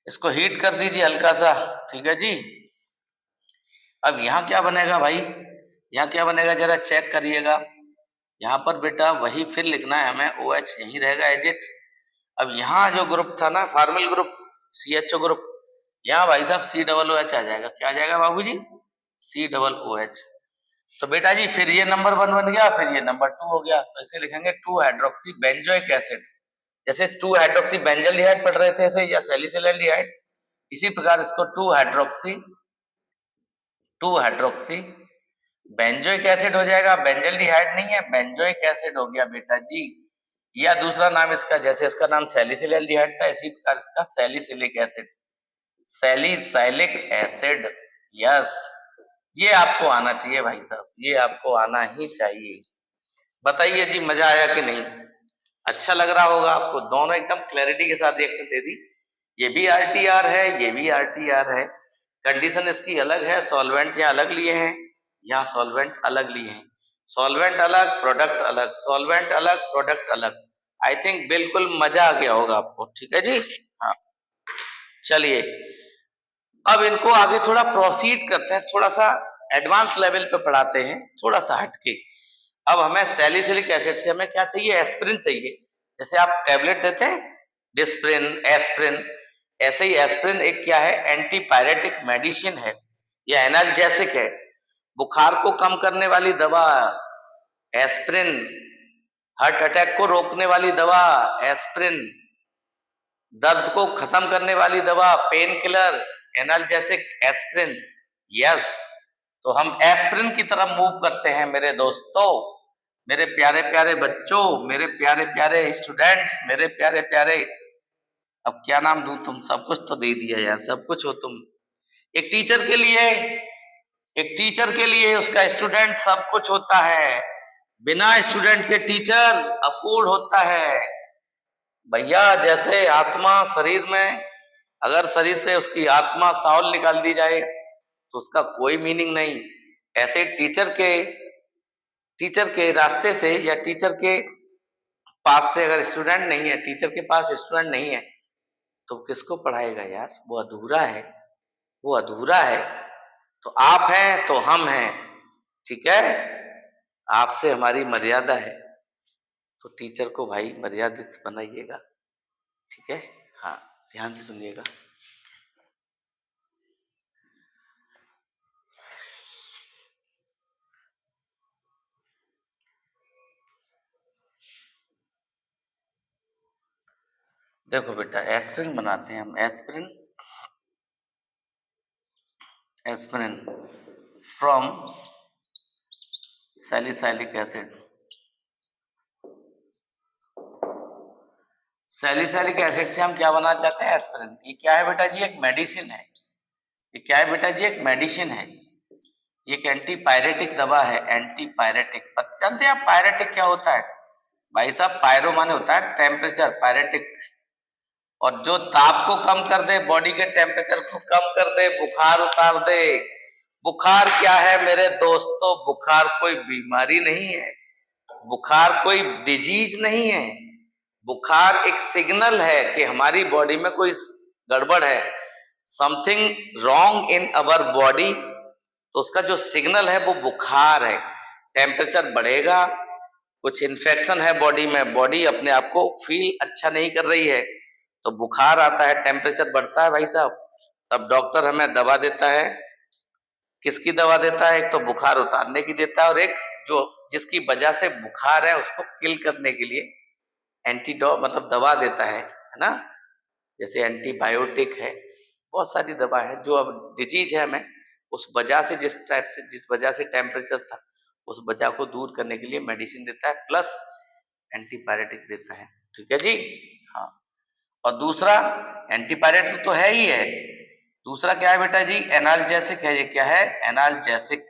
इसको हीट कर दीजिए हल्का सा, ठीक है जी। अब यहाँ क्या बनेगा भाई, यहाँ क्या बनेगा जरा चेक करिएगा। यहाँ पर बेटा वही फिर लिखना है हमें, OH यही रहेगा एज इट। अब यहाँ जो ग्रुप था ना, फॉर्मल ग्रुप, CHO ग्रुप, यहाँ भाई साहब COOH आ जाएगा। क्या आ जाएगा बाबूजी, COOH। तो बेटा जी फिर ये नंबर 1 बन गया, फिर ये नंबर 2 हो गया, तो इसे लिखेंगे 2 हाइड्रोक्सी बेंजोइक एसिड। जैसे 2 हाइड्रोक्सी बेंजल्डिहाइड पढ़ रहे थे ऐसे, या सैलिसिलैल्डिहाइड, इसी प्रकार इसको 2 हाइड्रोक्सी बेंजोइक एसिड हो जाएगा। बेंजल्डिहाइड नहीं है, बेंजोइक एसिड हो गया बेटा जी। या दूसरा नाम इसका, जैसे इसका नाम सैलिसिलैल्डिहाइड था, इसी प्रकार इसका salicylic acid, salicylic acid. Yes, ये आपको आना चाहिए भाई साहब, ये आपको आना ही चाहिए। बताइए जी, मजा आया कि नहीं? अच्छा लग रहा होगा आपको, दोनों एकदम क्लैरिटी के साथ रिएक्शन दे दी। ये भी आरटीआर है, ये भी आरटीआर है, कंडीशन इसकी अलग है, सॉल्वेंट यहाँ अलग लिए हैं, यहाँ सॉल्वेंट अलग लिए हैं, सॉल्वेंट अलग प्रोडक्ट अलग, सॉल्वेंट अलग प्रोडक्ट अलग। आई थिंक बिल्कुल मजा आ गया होगा आपको, ठीक है जी। हाँ, चलिए अब इनको आगे थोड़ा प्रोसीड करते हैं, थोड़ा सा एडवांस लेवल पे पढ़ाते हैं, थोड़ा सा हटके। अब हमें सैलिसिलिक एसिड से हमें क्या चाहिए? एस्पिरिन चाहिए। जैसे आप टैबलेट देते हैं डिस्प्रिन, एस्पिरिन, ऐसे ही एस्पिरिन एक क्या है? एंटीपायरेटिक मेडिसिन है, या एनाल्जेसिक है, बुखार को कम करने वाली दवा एस्पिरिन, हार्ट अटैक को रोकने वाली दवा एस्पिरिन, दर्द को खत्म करने वाली दवा pain killer, analgesic aspirin. Yes, तो हम एस्पिरिन की तरफ मूव करते हैं मेरे दोस्तों, मेरे प्यारे प्यारे बच्चों, मेरे प्यारे प्यारे स्टूडेंट्स, मेरे प्यारे प्यारे, अब क्या नाम दूं? तुम सब कुछ तो दे दिया यार, सब कुछ हो तुम। एक टीचर के लिए, एक टीचर के लिए उसका स्टूडेंट सब कुछ होता है, बिना स्टूडेंट के टीचर अपूर्ण होता है भैया। जैसे आत्मा शरीर में, अगर शरीर से उसकी आत्मा साउल निकाल दी जाए तो उसका कोई मीनिंग नहीं, ऐसे टीचर के रास्ते से या टीचर के पास से अगर स्टूडेंट नहीं है, टीचर के पास स्टूडेंट नहीं है, तो किसको पढ़ाएगा यार? वो अधूरा है, वो अधूरा है। तो आप हैं तो हम हैं, ठीक है, आपसे हमारी मर्यादा है, तो टीचर को भाई मर्यादित बनाइएगा, ठीक है। हाँ, ध्यान से सुनिएगा। देखो बेटा, एस्पिरिन बनाते हैं हम, aspirin, aspirin from salicylic acid. Salicylic acid से हम क्या बनाना चाहते हैं? एस्पिरिन। ये क्या है बेटा जी? एक मेडिसिन है। ये क्या है बेटा जी? एक मेडिसिन है, ये एक एंटीपायरेटिक दवा है, एंटीपायरेटिक। जानते हैं आप पायरेटिक क्या होता है? भाई साहब, पायरो माने होता है टेम्परेचर, पायरेटिक, और जो ताप को कम कर दे, बॉडी के टेम्परेचर को कम कर दे, बुखार उतार दे। बुखार क्या है मेरे दोस्तों? बुखार कोई बीमारी नहीं है, बुखार कोई डिजीज नहीं है, बुखार एक सिग्नल है कि हमारी बॉडी में कोई गड़बड़ है, something wrong in our body. तो उसका जो सिग्नल है वो बुखार है। टेम्परेचर बढ़ेगा, कुछ इन्फेक्शन है बॉडी में, बॉडी अपने आप को फील अच्छा नहीं कर रही है, तो बुखार आता है, टेम्परेचर बढ़ता है भाई साहब, तब डॉक्टर हमें दवा देता है। किसकी दवा देता है? एक तो बुखार उतारने की देता है, और एक जो जिसकी वजह से बुखार है उसको किल करने के लिए एंटीडोट मतलब दवा देता है ना। जैसे एंटीबायोटिक है, बहुत सारी दवा है, जो अब डिजीज है हमें उस वजह से, जिस वजह से टेम्परेचर था, उस वजह को दूर करने के लिए मेडिसिन देता है, प्लस एंटीपायरेटिक देता है, ठीक है जी। हाँ, और दूसरा एंटीपायरेटिक तो है ही है, दूसरा क्या है बेटा जी? एनाल्जेसिक है। ये क्या है? एनाल्जेसिक,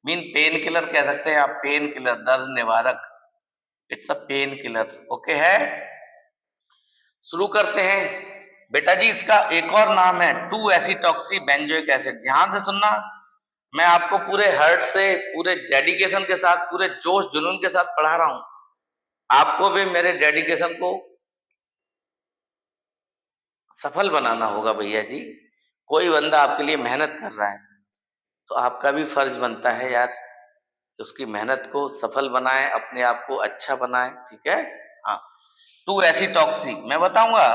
मीन पेन किलर कह सकते हैं आप, पेन किलर, दर्द निवारक, it's a pain killer, okay है। शुरू करते हैं बेटा जी, इसका एक और नाम है 2-एसिटॉक्सी बेंजोइक एसिड। ध्यान से सुनना, मैं आपको पूरे हर्ट से, पूरे डेडिकेशन के साथ, पूरे जोश जुनून के साथ पढ़ा रहा हूं, आपको भी मेरे डेडिकेशन को सफल बनाना होगा भैया जी। कोई बंदा आपके लिए मेहनत कर रहा है, तो आपका भी फर्ज बनता है यार कि उसकी मेहनत को सफल बनाए, अपने आप को अच्छा बनाए, ठीक है। हाँ, 2-एसिटॉक्सी मैं बताऊंगा।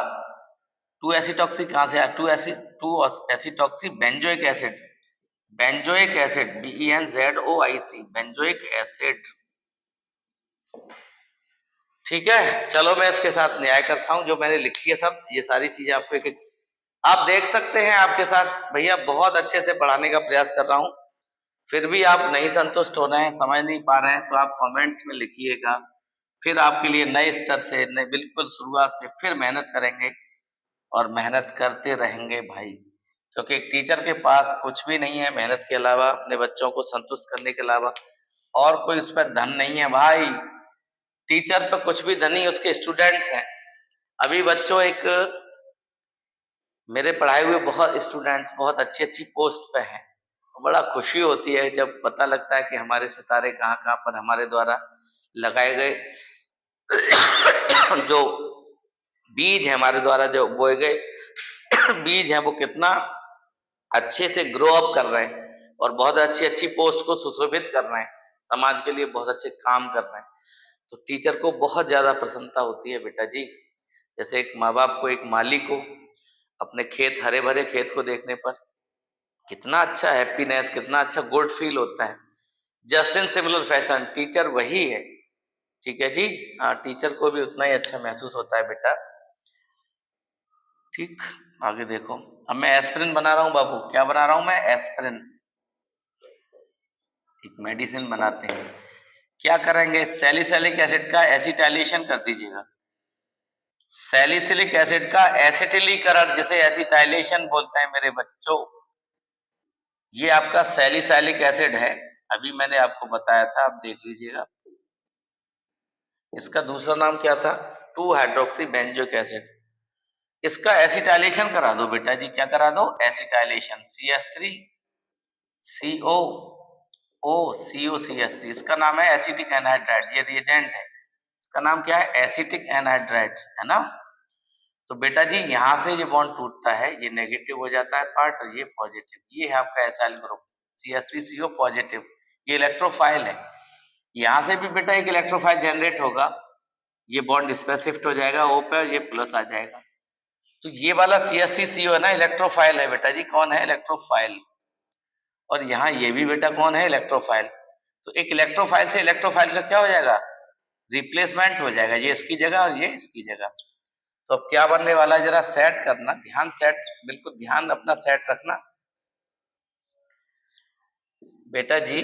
2-एसिटॉक्सी कहां से आया? Two acetoxy benzoic acid, benzoic acid, BENZOIC, benzoic acid, ठीक है, चलो मैं इसके साथ न्याय करता हूं, जो मैंने लिखी है सब ये सारी चीजें आपको एक आप देख सकते हैं। आपके साथ भैया बहुत अच्छे से पढ़ाने का प्रयास कर रहा हूं, फिर भी आप नहीं संतुष्ट हो रहे हैं, समझ नहीं पा रहे हैं, तो आप कमेंट्स में लिखिएगा। फिर आपके लिए नए स्तर से नए बिल्कुल शुरुआत से फिर मेहनत करेंगे और मेहनत करते रहेंगे भाई, क्योंकि एक टीचर के पास कुछ भी नहीं है मेहनत के अलावा, अपने बच्चों को संतुष्ट करने के अलावा और कोई उस पर धन नहीं है भाई। टीचर पर कुछ भी धन नहीं, उसके स्टूडेंट्स हैं। अभी बच्चों एक मेरे पढ़ाए हुए बहुत स्टूडेंट्स बहुत अच्छी अच्छी पोस्ट पे हैं, बड़ा खुशी होती है जब पता लगता है कि हमारे सितारे कहाँ कहाँ पर हमारे द्वारा लगाए गए जो बीज है, हमारे द्वारा जो बोए गए बीज हैं, वो कितना अच्छे से ग्रो अप कर रहे हैं और बहुत अच्छी अच्छी पोस्ट को सुशोभित कर रहे हैं, समाज के लिए बहुत अच्छे काम कर रहे हैं। तो टीचर को बहुत ज्यादा प्रसन्नता होती है बेटा जी। जैसे एक माँ बाप को, एक माली को अपने खेत, हरे भरे खेत को देखने पर कितना अच्छा हैप्पीनेस, कितना अच्छा गुड फील होता है। Just in similar fashion teacher वही है, ठीक है जी। हाँ, टीचर को भी उतना ही अच्छा महसूस होता है बेटा। ठीक, आगे देखो। अब मैं एस्पिरिन बना रहा हूं बाबू। क्या बना रहा हूं मैं? एस्पिरिन, एक मेडिसिन बनाते हैं। क्या करेंगे? सैलिसिलिक एसिड का एसिटाइलेशन कर दीजिएगा। सैलिसिलिक एसिड का एसिटिलीकरण, जिसे एसिटाइलेशन बोलते हैं मेरे बच्चों, ये आपका सैलिसिलिक एसिड है। अभी मैंने आपको बताया था, आप देख लीजिएगा। इसका दूसरा नाम क्या था? 2 हाइड्रोक्सी बेंजोइक एसिड। इसका एसिटाइलेशन करा दो बेटा जी। क्या करा दो? Acetylation. CH3 CO O COCH3, इसका नाम है एसिटिक एनहाइड्राइड। ये रिएजेंट है, इसका नाम क्या है? एसिटिक एनहाइड्राइड, है ना। तो बेटा जी यहां से ये बॉन्ड टूटता है, ये नेगेटिव हो जाता है पार्ट और ये पॉजिटिव। ये है आपका एसाइल ग्रुप CH3CO पॉजिटिव, ये इलेक्ट्रोफाइल है। यहां से भी बेटा एक इलेक्ट्रोफाइल जनरेट होगा, ये बॉन्ड इस पर शिफ्ट हो जाएगा O पे और ये प्लस आ जाएगा। तो ये वाला CH3CO है ना, इलेक्ट्रोफाइल है बेटा जी। कौन है? इलेक्ट्रोफाइल। और यहाँ ये भी बेटा कौन है? इलेक्ट्रोफाइल। तो एक इलेक्ट्रोफाइल से इलेक्ट्रोफाइल का क्या हो जाएगा? रिप्लेसमेंट हो जाएगा, ये इसकी जगह और ये इसकी जगह। तो अब क्या बनने वाला है, जरा सेट करना, ध्यान सेट, बिल्कुल ध्यान अपना सेट रखना बेटा जी।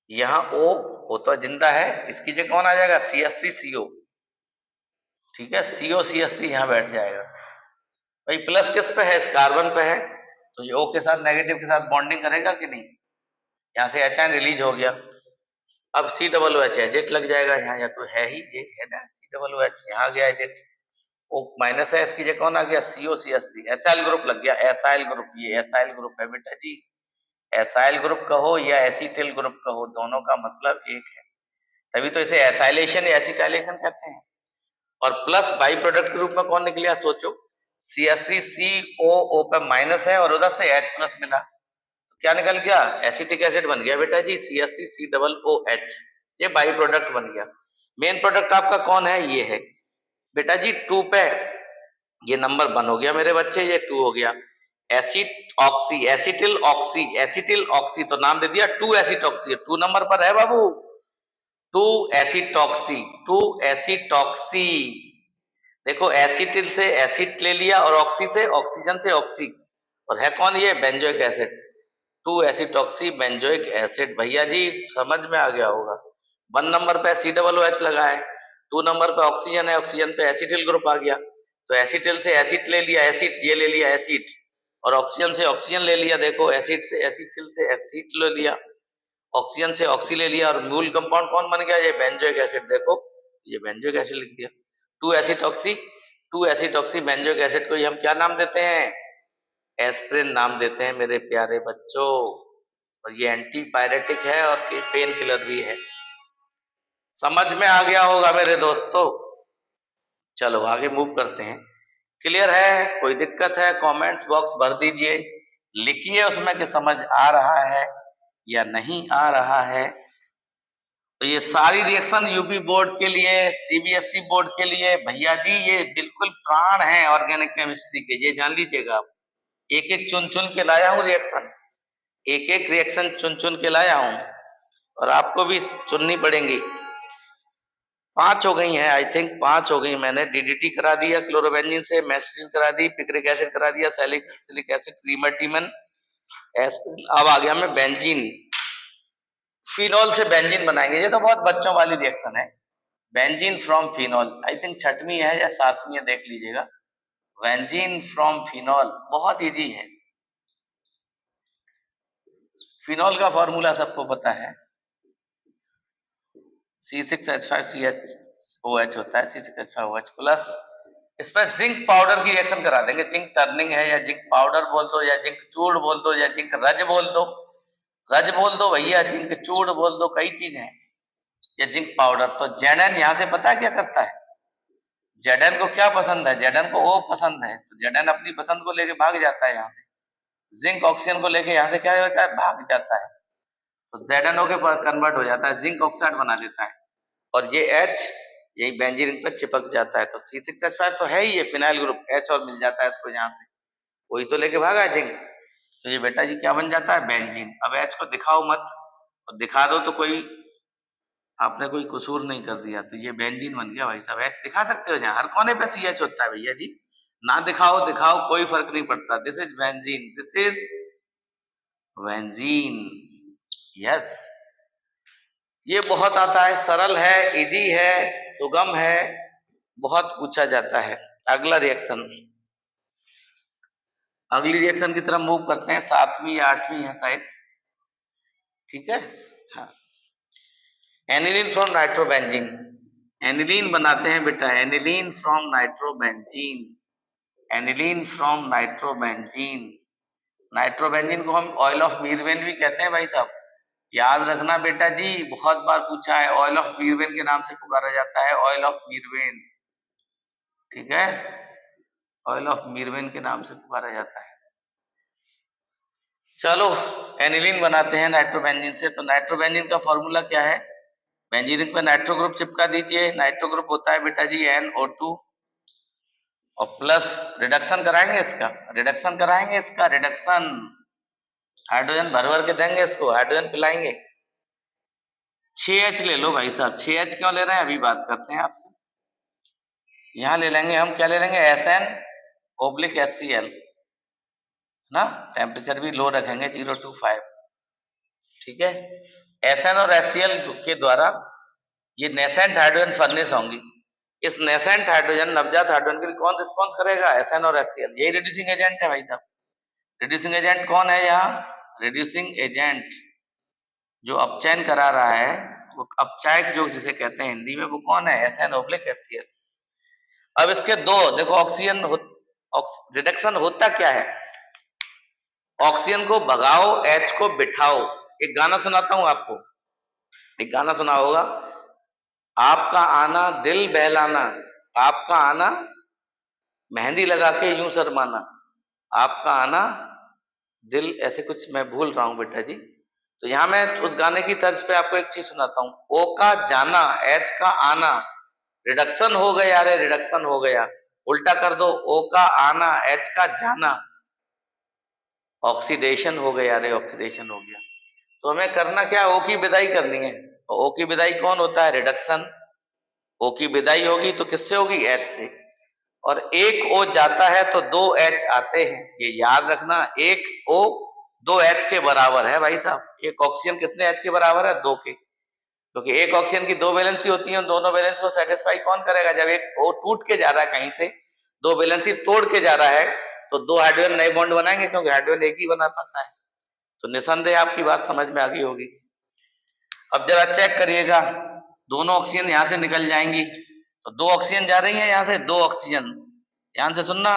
यहाँ O तो जिंदा है, इसकी जगह कौन आ जाएगा? CH3CO, ठीक है। COCH3 यहाँ बैठ जाएगा भाई। प्लस किस पे है? इस कार्बन पे है, तो ये O के साथ, नेगेटिव के साथ बॉन्डिंग करेगा कि नहीं? यहाँ से H रिलीज हो गया। अब COOH एजेट लग जाएगा यहाँ, या तो है ही ये, है ना। COOH यहाँ गया एजेट, O माइनस है, इसकी जगह कौन आ गया? COCH3, एसाइल ग्रुप लग गया। एसाइल ग्रुप, ये एसाइल ग्रुप है बेटा जी। एसाइल ग्रुप कहो या एसिटिल ग्रुप कहो, दोनों का मतलब एक है, तभी तो इसे एसाइलेशन या एसिटाइलेशन कहते हैं। और प्लस बाई प्रोडक्ट के रूप में कौन निकलिया? सोचो, CH3COO पे माइनस है और उधर से H प्लस मिला, तो क्या निकल गया? एसिटिक एसिड बन गया बेटा जी, CH3COOH। ये बाई प्रोडक्ट बन गया। मेन प्रोडक्ट आपका कौन है? ये है बेटा जी 2 पे, ये नंबर 1 हो गया मेरे बच्चे, ये 2 हो गया। Acid oxy, acetyl oxy, acetyl oxy, तो नाम दे दिया 2 एसिटॉक्सी। 2 नंबर पर है बाबू, 2 एसिटॉक्सी, 2 एसिटॉक्सी। देखो एसिटिल से एसिड ले लिया और ऑक्सी से ऑक्सीजन से ऑक्सी, और है कौन? ये बेंजोइक एसिड, 2 एसिटॉक्सी बेंजोइक एसिड। भैया जी समझ में आ गया होगा। 1 नंबर पे COOH लगा है, 2 नंबर पे ऑक्सीजन है, ऑक्सीजन पे एसिटिल ग्रुप आ गया, तो एसिटिल से एसिड ले लिया, एसिड ये ले लिया एसिड, और ऑक्सीजन से ऑक्सीजन ले लिया। देखो एसिड से एसिटिल से एसिड ले लिया, ऑक्सीजन से ऑक्सी ले लिया, और मूल कंपाउंड कौन बन गया? ये बेंजोइक एसिड। देखो ये बेंजोइक एसिड लिख दिया, 2 एसिटॉक्सी, 2 एसिटॉक्सी बेंजोइक एसिड को ही हम क्या नाम देते हैं? एस्पिरिन नाम देते हैं मेरे प्यारे बच्चों। और ये एंटी पायरेटिक है और पेन किलर भी है। समझ में आ गया होगा मेरे दोस्तों। चलो आगे मूव करते हैं। क्लियर है? कोई दिक्कत है? कमेंट्स बॉक्स भर दीजिए, लिखिए उसमें कि समझ आ रहा है या नहीं आ रहा है। तो ये सारी रिएक्शन यूपी बोर्ड के लिए, CBSE बोर्ड के लिए भैया जी ये बिल्कुल प्राण है ऑर्गेनिक केमिस्ट्री के, ये जान लीजिएगा आप। एक एक चुन चुन के लाया हूं रिएक्शन, एक एक रिएक्शन चुन चुन के लाया हूं, और आपको भी चुननी पड़ेंगी। 5 हो गई हैं, आई थिंक 5 हो गई। मैंने डीडीटी करा दिया क्लोरोबेंजीन से, मेस्टिन करा दी, पिक्रिक एसिड करा दिया, सैलिसिलिक एसिड, ट्रीमेटिमन, एस्पिरिन। अब आ गया मैं बेंजीन। फिनॉल से बेंजीन बनाएंगे, ये तो बहुत बच्चों वाली रिएक्शन है। Benzene from phenol, I think 6वीं है या 7वीं है, देख लीजिएगा। बेंजीन फ्रॉम फिनॉल बहुत इजी है। फिनॉल का फॉर्मूला सबको पता है, C6H5CHOH होता है, C6H5OH प्लस। इस पर जिंक पाउडर की रिएक्शन करा देंगे। जिंक टर्निंग है, या जिंक पाउडर बोल दो, या जिंक चूड़ बोल दो, या जिंक रज बोल दो। रज बोल दो भैया, जिंक चूड़ बोल दो, कई चीज है। या जिंक पाउडर। तो जेडन यहां से पता है क्या करता है? जेडन को क्या पसंद है? जेडन को ओ पसंद है, तो जेडन अपनी पसंद को लेके भाग जाता है यहाँ से। जिंक ऑक्सीजन को लेके यहाँ से क्या होता है? भाग जाता है। तो ZnO के कन्वर्ट हो जाता है, जिंक ऑक्साइड बना देता है। और ये H यही बेंजीन रिंग पर चिपक जाता है। तो C6H5 तो है ही, ये फिनाइल ग्रुप, H और मिल जाता है इसको यहाँ से, वही तो लेके भागा है जिंक। तो ये बेटा जी क्या बन जाता है? बेंजीन। अब H को दिखाओ मत, और दिखा दो तो कोई आपने कोई कसूर नहीं कर दिया। तो ये बेंजीन बन गया भाई साहब। H दिखा सकते हो जहाँ, हर कोने पे CH होता है भैया जी। ना दिखाओ दिखाओ कोई फर्क नहीं पड़ता। This is benzene, this is benzene. Yes, ये बहुत आता है, सरल है, इजी है, सुगम है, बहुत पूछा जाता है। अगला रिएक्शन, अगली रिएक्शन की तरफ मूव करते हैं। 7वीं या 8वीं है शायद, ठीक है। हाँ, एनिलीन फ्रॉम नाइट्रोबेंजीन। एनिलीन बनाते हैं बेटा, aniline from nitrobenzene. Aniline from nitrobenzene. Nitrobenzene को हम ऑयल ऑफ मीरवेन भी कहते हैं भाई साहब, याद रखना बेटा जी, बहुत बार पूछा है। ऑयल ऑफ मीरवेन के नाम से पुकारा जाता है, ऑयल ऑफ मीरवेन, ठीक है। ऑयल ऑफ मीरवेन के नाम से पुकारा जाता है। चलो एनिलीन बनाते हैं नाइट्रोबेंजीन से। तो नाइट्रोबेंजीन का फॉर्मूला क्या है? बेंजीन रिंग पे नाइट्रो ग्रुप चिपका दीजिए। नाइट्रो ग्रुप होता है बेटा जी NO2, और प्लस रिडक्शन कराएंगे इसका, रिडक्शन कराएंगे इसका, रिडक्शन, हाइड्रोजन भर भर के देंगे इसको, हाइड्रोजन पिलाएंगे। 6H ले लो भाई साहब। 6H क्यों ले रहे हैं अभी बात करते हैं आपसे। यहां ले लेंगे हम, क्या ले लेंगे? SN/HCl ना, टेम्परेचर भी लो रखेंगे 025, ठीक है। SN और HCl के द्वारा ये नेसेंट हाइड्रोजन फर्नेस होंगी। इस नेसेंट हाइड्रोजन, नवजात हाइड्रोजन के लिए कौन रिस्पॉन्स करेगा? SN और HCl, यही रिड्यूसिंग एजेंट है भाई साहब। रिड्यूसिंग एजेंट कौन है यहाँ? रिड्यूसिंग एजेंट जो अपचयन करा रहा है, वो अपचायक जो जिसे कहते हैं हिंदी में, वो कौन है? SN/HCl। अब इसके दो देखो, ऑक्सीजन रिडक्शन होता क्या है? ऑक्सीजन को भगाओ, H को बिठाओ। एक गाना सुनाता हूं आपको, एक गाना सुना होगा, आपका आना दिल बहलाना, आपका आना मेहंदी लगा के यूं शर्माना, आपका आना दिल, ऐसे कुछ मैं भूल रहा हूं बेटा जी। तो यहां मैं उस गाने की तर्ज पे आपको एक चीज सुनाता हूं। O का जाना, H का आना, रिडक्शन हो गया रे, रिडक्शन हो गया। उल्टा कर दो, O का आना, H का जाना, ऑक्सीडेशन हो गया रे, ऑक्सीडेशन हो गया। तो हमें करना क्या है? O की विदाई करनी है। और O की विदाई कौन होता है? रिडक्शन। O की विदाई होगी तो किससे होगी? H से। और एक O जाता है तो 2 H आते हैं, ये याद रखना। एक O 2 H के बराबर है भाई साहब। एक ऑक्सीजन कितने H के बराबर है? 2 के। क्योंकि एक ऑक्सीजन की 2 वैलेंसी होती है, दोनों वैलेंसी को सेटिस्फाई कौन करेगा? जब एक O टूट के जा रहा है कहीं से, 2 वैलेंसी तोड़ के जा रहा है, तो 2 हाइड्रोजन नए बॉन्ड बनाएंगे, क्योंकि हाइड्रोजन एक ही बना पाता है। तो निसंदेह आपकी बात समझ में आ गई होगी। अब जरा चेक करिएगा, दोनों ऑक्सीजन यहां से निकल जाएंगी, तो 2 ऑक्सीजन जा रही है यहां से, 2 ऑक्सीजन, ध्यान से सुनना,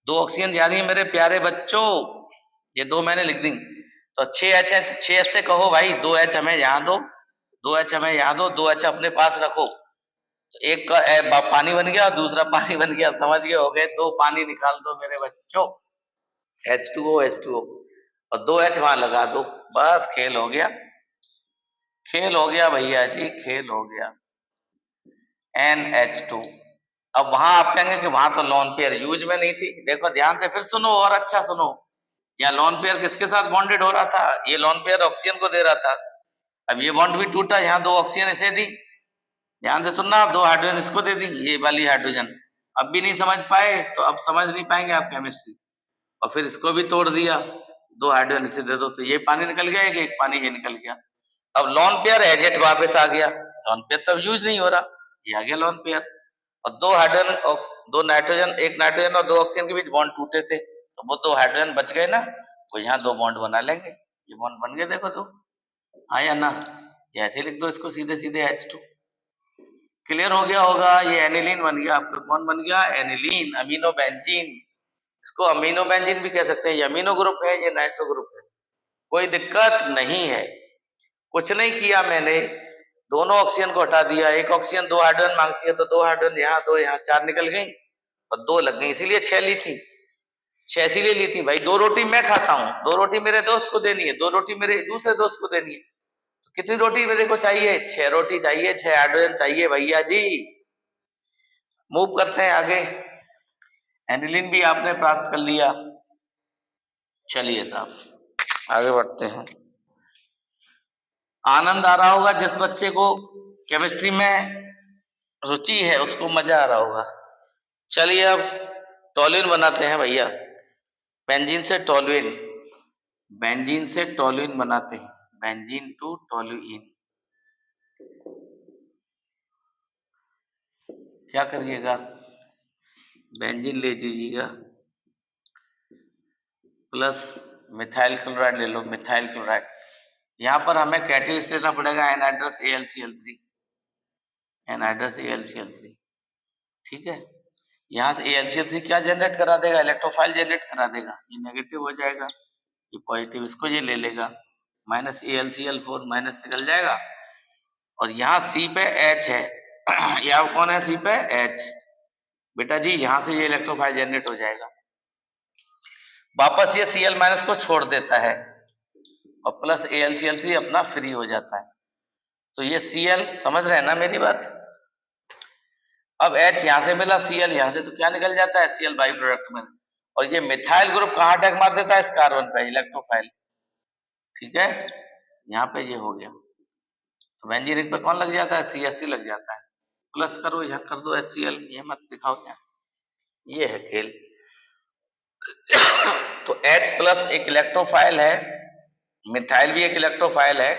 2 ऑक्सीजन जा रही है मेरे प्यारे बच्चों, ये 2 मैंने लिख दी। तो 6H है, तो 6H से कहो भाई 2H हमें यहाँ दो, 2H हमें यहाँ दो, 2H अपने पास रखो। तो एक का पानी बन गया, दूसरा पानी बन गया, समझ गए? हो गए 2 पानी, निकाल दो मेरे बच्चों, H2O H2O, और 2H वहां लगा दो, बस खेल हो गया, खेल हो गया भैया जी, खेल हो गया। NH2। अब वहां आप कहेंगे कि वहां तो लॉन पेयर यूज में नहीं थी। देखो ध्यान से फिर सुनो, और अच्छा सुनो, यहाँ लॉन पेयर किसके साथ बॉन्डेड हो रहा था? ये लॉन पेयर ऑक्सीजन को दे रहा था। अब ये बॉन्ड भी टूटा, यहाँ 2 ऑक्सीजन इसे दी, ध्यान से सुनना, आप 2 हाइड्रोजन इसको दे दी, ये वाली हाइड्रोजन। अब भी नहीं समझ पाए तो अब समझ नहीं पाएंगे आप केमिस्ट्री। और फिर इसको भी तोड़ दिया, 2 हाइड्रोजन इसे दे दो, तो ये पानी निकल गया, एक पानी ये निकल गया। अब लॉन पेयर एजेट वापस आ गया, लॉन पेयर तो यूज नहीं हो रहा, ये आ गया लॉन पेयर। और 2 हाइड्रोजन और 2 नाइट्रोजन, एक नाइट्रोजन और 2 ऑक्सीजन के बीच बॉन्ड टूटे थे, तो वो 2 हाइड्रोजन बच गए ना, तो यहाँ 2 बॉन्ड बना लेंगे। ये बॉन्ड बन गए, देखो तो, हाँ या ना? ये ऐसे लिख दो इसको सीधे सीधे H2। क्लियर हो गया होगा? ये एनिलीन बन गया आपका। कौन बन गया? Aniline, amino benzene. इसको अमीनो बेंजीन भी कह सकते हैं। ये अमीनो ग्रुप है, ये नाइट्रो ग्रुप है, कोई दिक्कत नहीं है। कुछ नहीं किया मैंने, दोनों ऑक्सीजन को हटा दिया, एक ऑक्सीजन 2 हाइड्रोजन मांगती है तो 2 हाइड्रोजन यहाँ, 2 यहाँ, 4 निकल गई और 2 लग गई, इसीलिए 6 ली थी। 6 इसीलिए ली थी भाई, 2 रोटी मैं खाता हूँ, 2 रोटी मेरे दोस्त को देनी है, 2 रोटी मेरे दूसरे दोस्त को देनी है, तो कितनी रोटी मेरे को चाहिए? 6 रोटी चाहिए, 6 हाइड्रोजन चाहिए भैया जी। मूव करते हैं आगे। एनिलीन भी आपने प्राप्त कर लिया। चलिए साहब आगे बढ़ते हैं। आनंद आ रहा होगा, जिस बच्चे को केमिस्ट्री में रुचि है उसको मजा आ रहा होगा। चलिए अब टॉल्यूइन बनाते हैं भैया। बेंजीन से टॉल्यूइन, बेंजीन से टॉल्यूइन बनाते हैं, बेंजीन टू टॉल्यूइन। क्या करिएगा? बेंजीन ले लीजिएगा प्लस मिथाइल क्लोराइड ले लो, मिथाइल क्लोराइड। यहां पर हमें कैटलिस्ट लेना पड़ेगा, एनहाइड्रस AlCl3, एनहाइड्रस AlCl3। ठीक है, यहां से AlCl3 क्या जनरेट करा देगा? इलेक्ट्रोफाइल जनरेट करा देगा। ये नेगेटिव हो जाएगा, ये पॉजिटिव, इसको ये ले लेगा, माइनस AlCl4 माइनस निकल जाएगा। और यहाँ C पे H है, यहाँ कौन है? C पे H। बेटा जी यहाँ से ये इलेक्ट्रोफाइल जनरेट हो जाएगा, वापस ये Cl माइनस को छोड़ देता है और प्लस AlCl3 अपना फ्री हो जाता है। तो ये Cl, समझ रहे हैं ना मेरी बात? अब H यहाँ से मिला, Cl यहाँ से, तो क्या निकल जाता है? Cl बाई प्रोडक्ट में। और ये मिथाइल ग्रुप कहाँ अटैक मार देता है? इस कार्बन पे, इलेक्ट्रोफाइल। ठीक है, यहाँ पे ये हो गया, तो बेंजीन रिंग पे कौन लग जाता है? CH3 लग जाता है। प्लस करो, यहाँ कर दो HCl, ये मत दिखाओ यहाँ, ये है खेल। तो H प्लस एक इलेक्ट्रोफाइल है, मिथाइल भी एक इलेक्ट्रोफाइल है,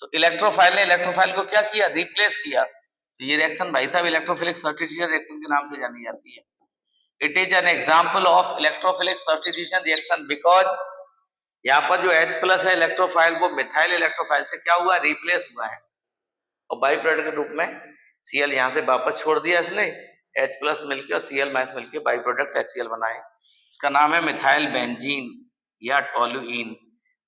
तो इलेक्ट्रोफाइल ने इलेक्ट्रोफाइल को क्या किया? रिप्लेस किया। तो ये रिएक्शन भाई साहब इलेक्ट्रोफिलिक सब्स्टिट्यूशन रिएक्शन के नाम से जानी जाती है। It is an example of electrophilic substitution reaction because यहाँ पर जो H प्लस है इलेक्ट्रोफाइल, वो मिथाइल इलेक्ट्रोफाइल से क्या हुआ? रिप्लेस हुआ है, और बाई प्रोडक्ट के रूप में Cl यहाँ से वापस छोड़ दिया इसने, H प्लस मिलकर और Cl माइनस मिलकर बाई प्रोडक्ट HCl बनाए। इसका नाम है मिथाइल बेंजीन या टॉल्यूइन।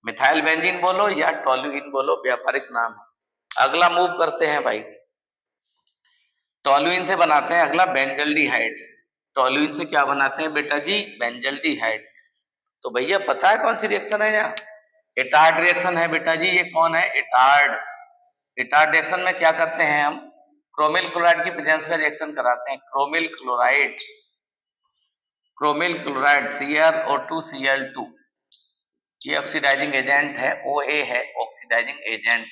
मिथाइल बेंजीन बोलो या टॉल्यूइन बोलो, व्यापारिक नाम है। अगला मूव करते हैं भाई, टॉल्यूइन से बनाते हैं अगला बेंजल्डिहाइड। टॉल्यूइन से क्या बनाते हैं बेटा जी? बेंजल्डिहाइड। तो भैया पता है कौन सी रिएक्शन है? यहाँ इटार्ड रिएक्शन है बेटा जी। ये कौन है? इटार्ड। इटार्ड रिएक्शन में क्या करते हैं हम? क्रोमिल क्लोराइड की प्रेजेंस में रिएक्शन कराते हैं। Chromyl chloride, chromyl chloride CrO2Cl2, ये ऑक्सीडाइजिंग एजेंट है, OA है, ऑक्सीडाइजिंग एजेंट,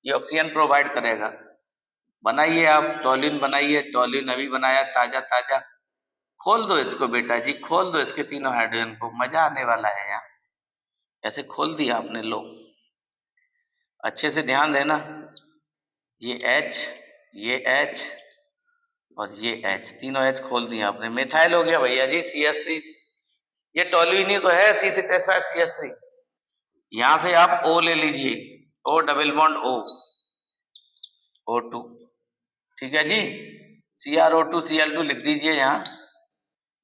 ये ऑक्सीजन प्रोवाइड करेगा। बनाइए आप टॉल्यूइन, बनाइए टॉल्यूइन, अभी बनाया ताजा ताजा। खोल दो इसको बेटा जी, खोल दो इसके तीनों हाइड्रोजन को, मजा आने वाला है यहाँ। ऐसे खोल दिया आपने, लो अच्छे से ध्यान देना, ये H, ये H और ये H, तीनों H खोल दिया आपने, मिथाइल हो गया भैया जी CH3। ये टॉल्यूइन ही तो है, C6H5CH3। यहां से आप O ले लीजिए, O double bond O, O2। ठीक है जी, CrO2Cl2 लिख दीजिए यहाँ।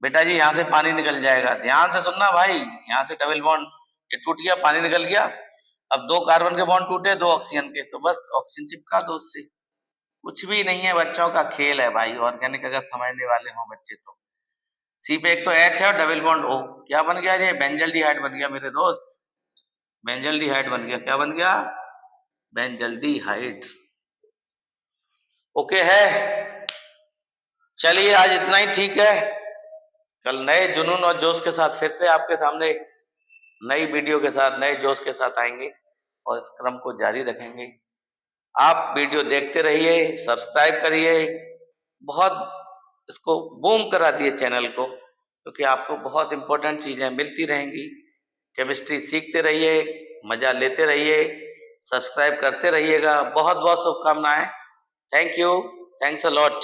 बेटा जी यहाँ से पानी निकल जाएगा, ध्यान से सुनना भाई, यहाँ से डबल बॉन्ड ये टूट गया, पानी निकल गया। अब 2 कार्बन के बॉन्ड टूटे 2 ऑक्सीजन के, तो बस ऑक्सीजन चिपका दो उससे। कुछ भी नहीं है, बच्चों का खेल है भाई, ऑर्गेनिक अगर समझने वाले हों बच्चे तो। सी पे एक तो H है और डबल बॉन्ड O, क्या बन गया? ये बेंजल्डिहाइड बन गया मेरे दोस्त, बेंजल्डिहाइड बन गया। क्या बन गया? बेंजल्डिहाइड। ओके है, चलिए आज इतना ही ठीक है। कल नए जुनून और जोश के साथ फिर से आपके सामने नई वीडियो के साथ, नए जोश के साथ आएंगे और इस क्रम को जारी रखेंगे। आप वीडियो देखते रहिए, सब्सक्राइब करिए, बहुत इसको बूम करा दिए चैनल को, क्योंकि आपको बहुत इंपॉर्टेंट चीजें मिलती रहेंगी। केमिस्ट्री सीखते रहिए, मजा लेते रहिए, सब्सक्राइब करते रहिएगा। बहुत बहुत शुभकामनाएं। Thank you, thanks a lot.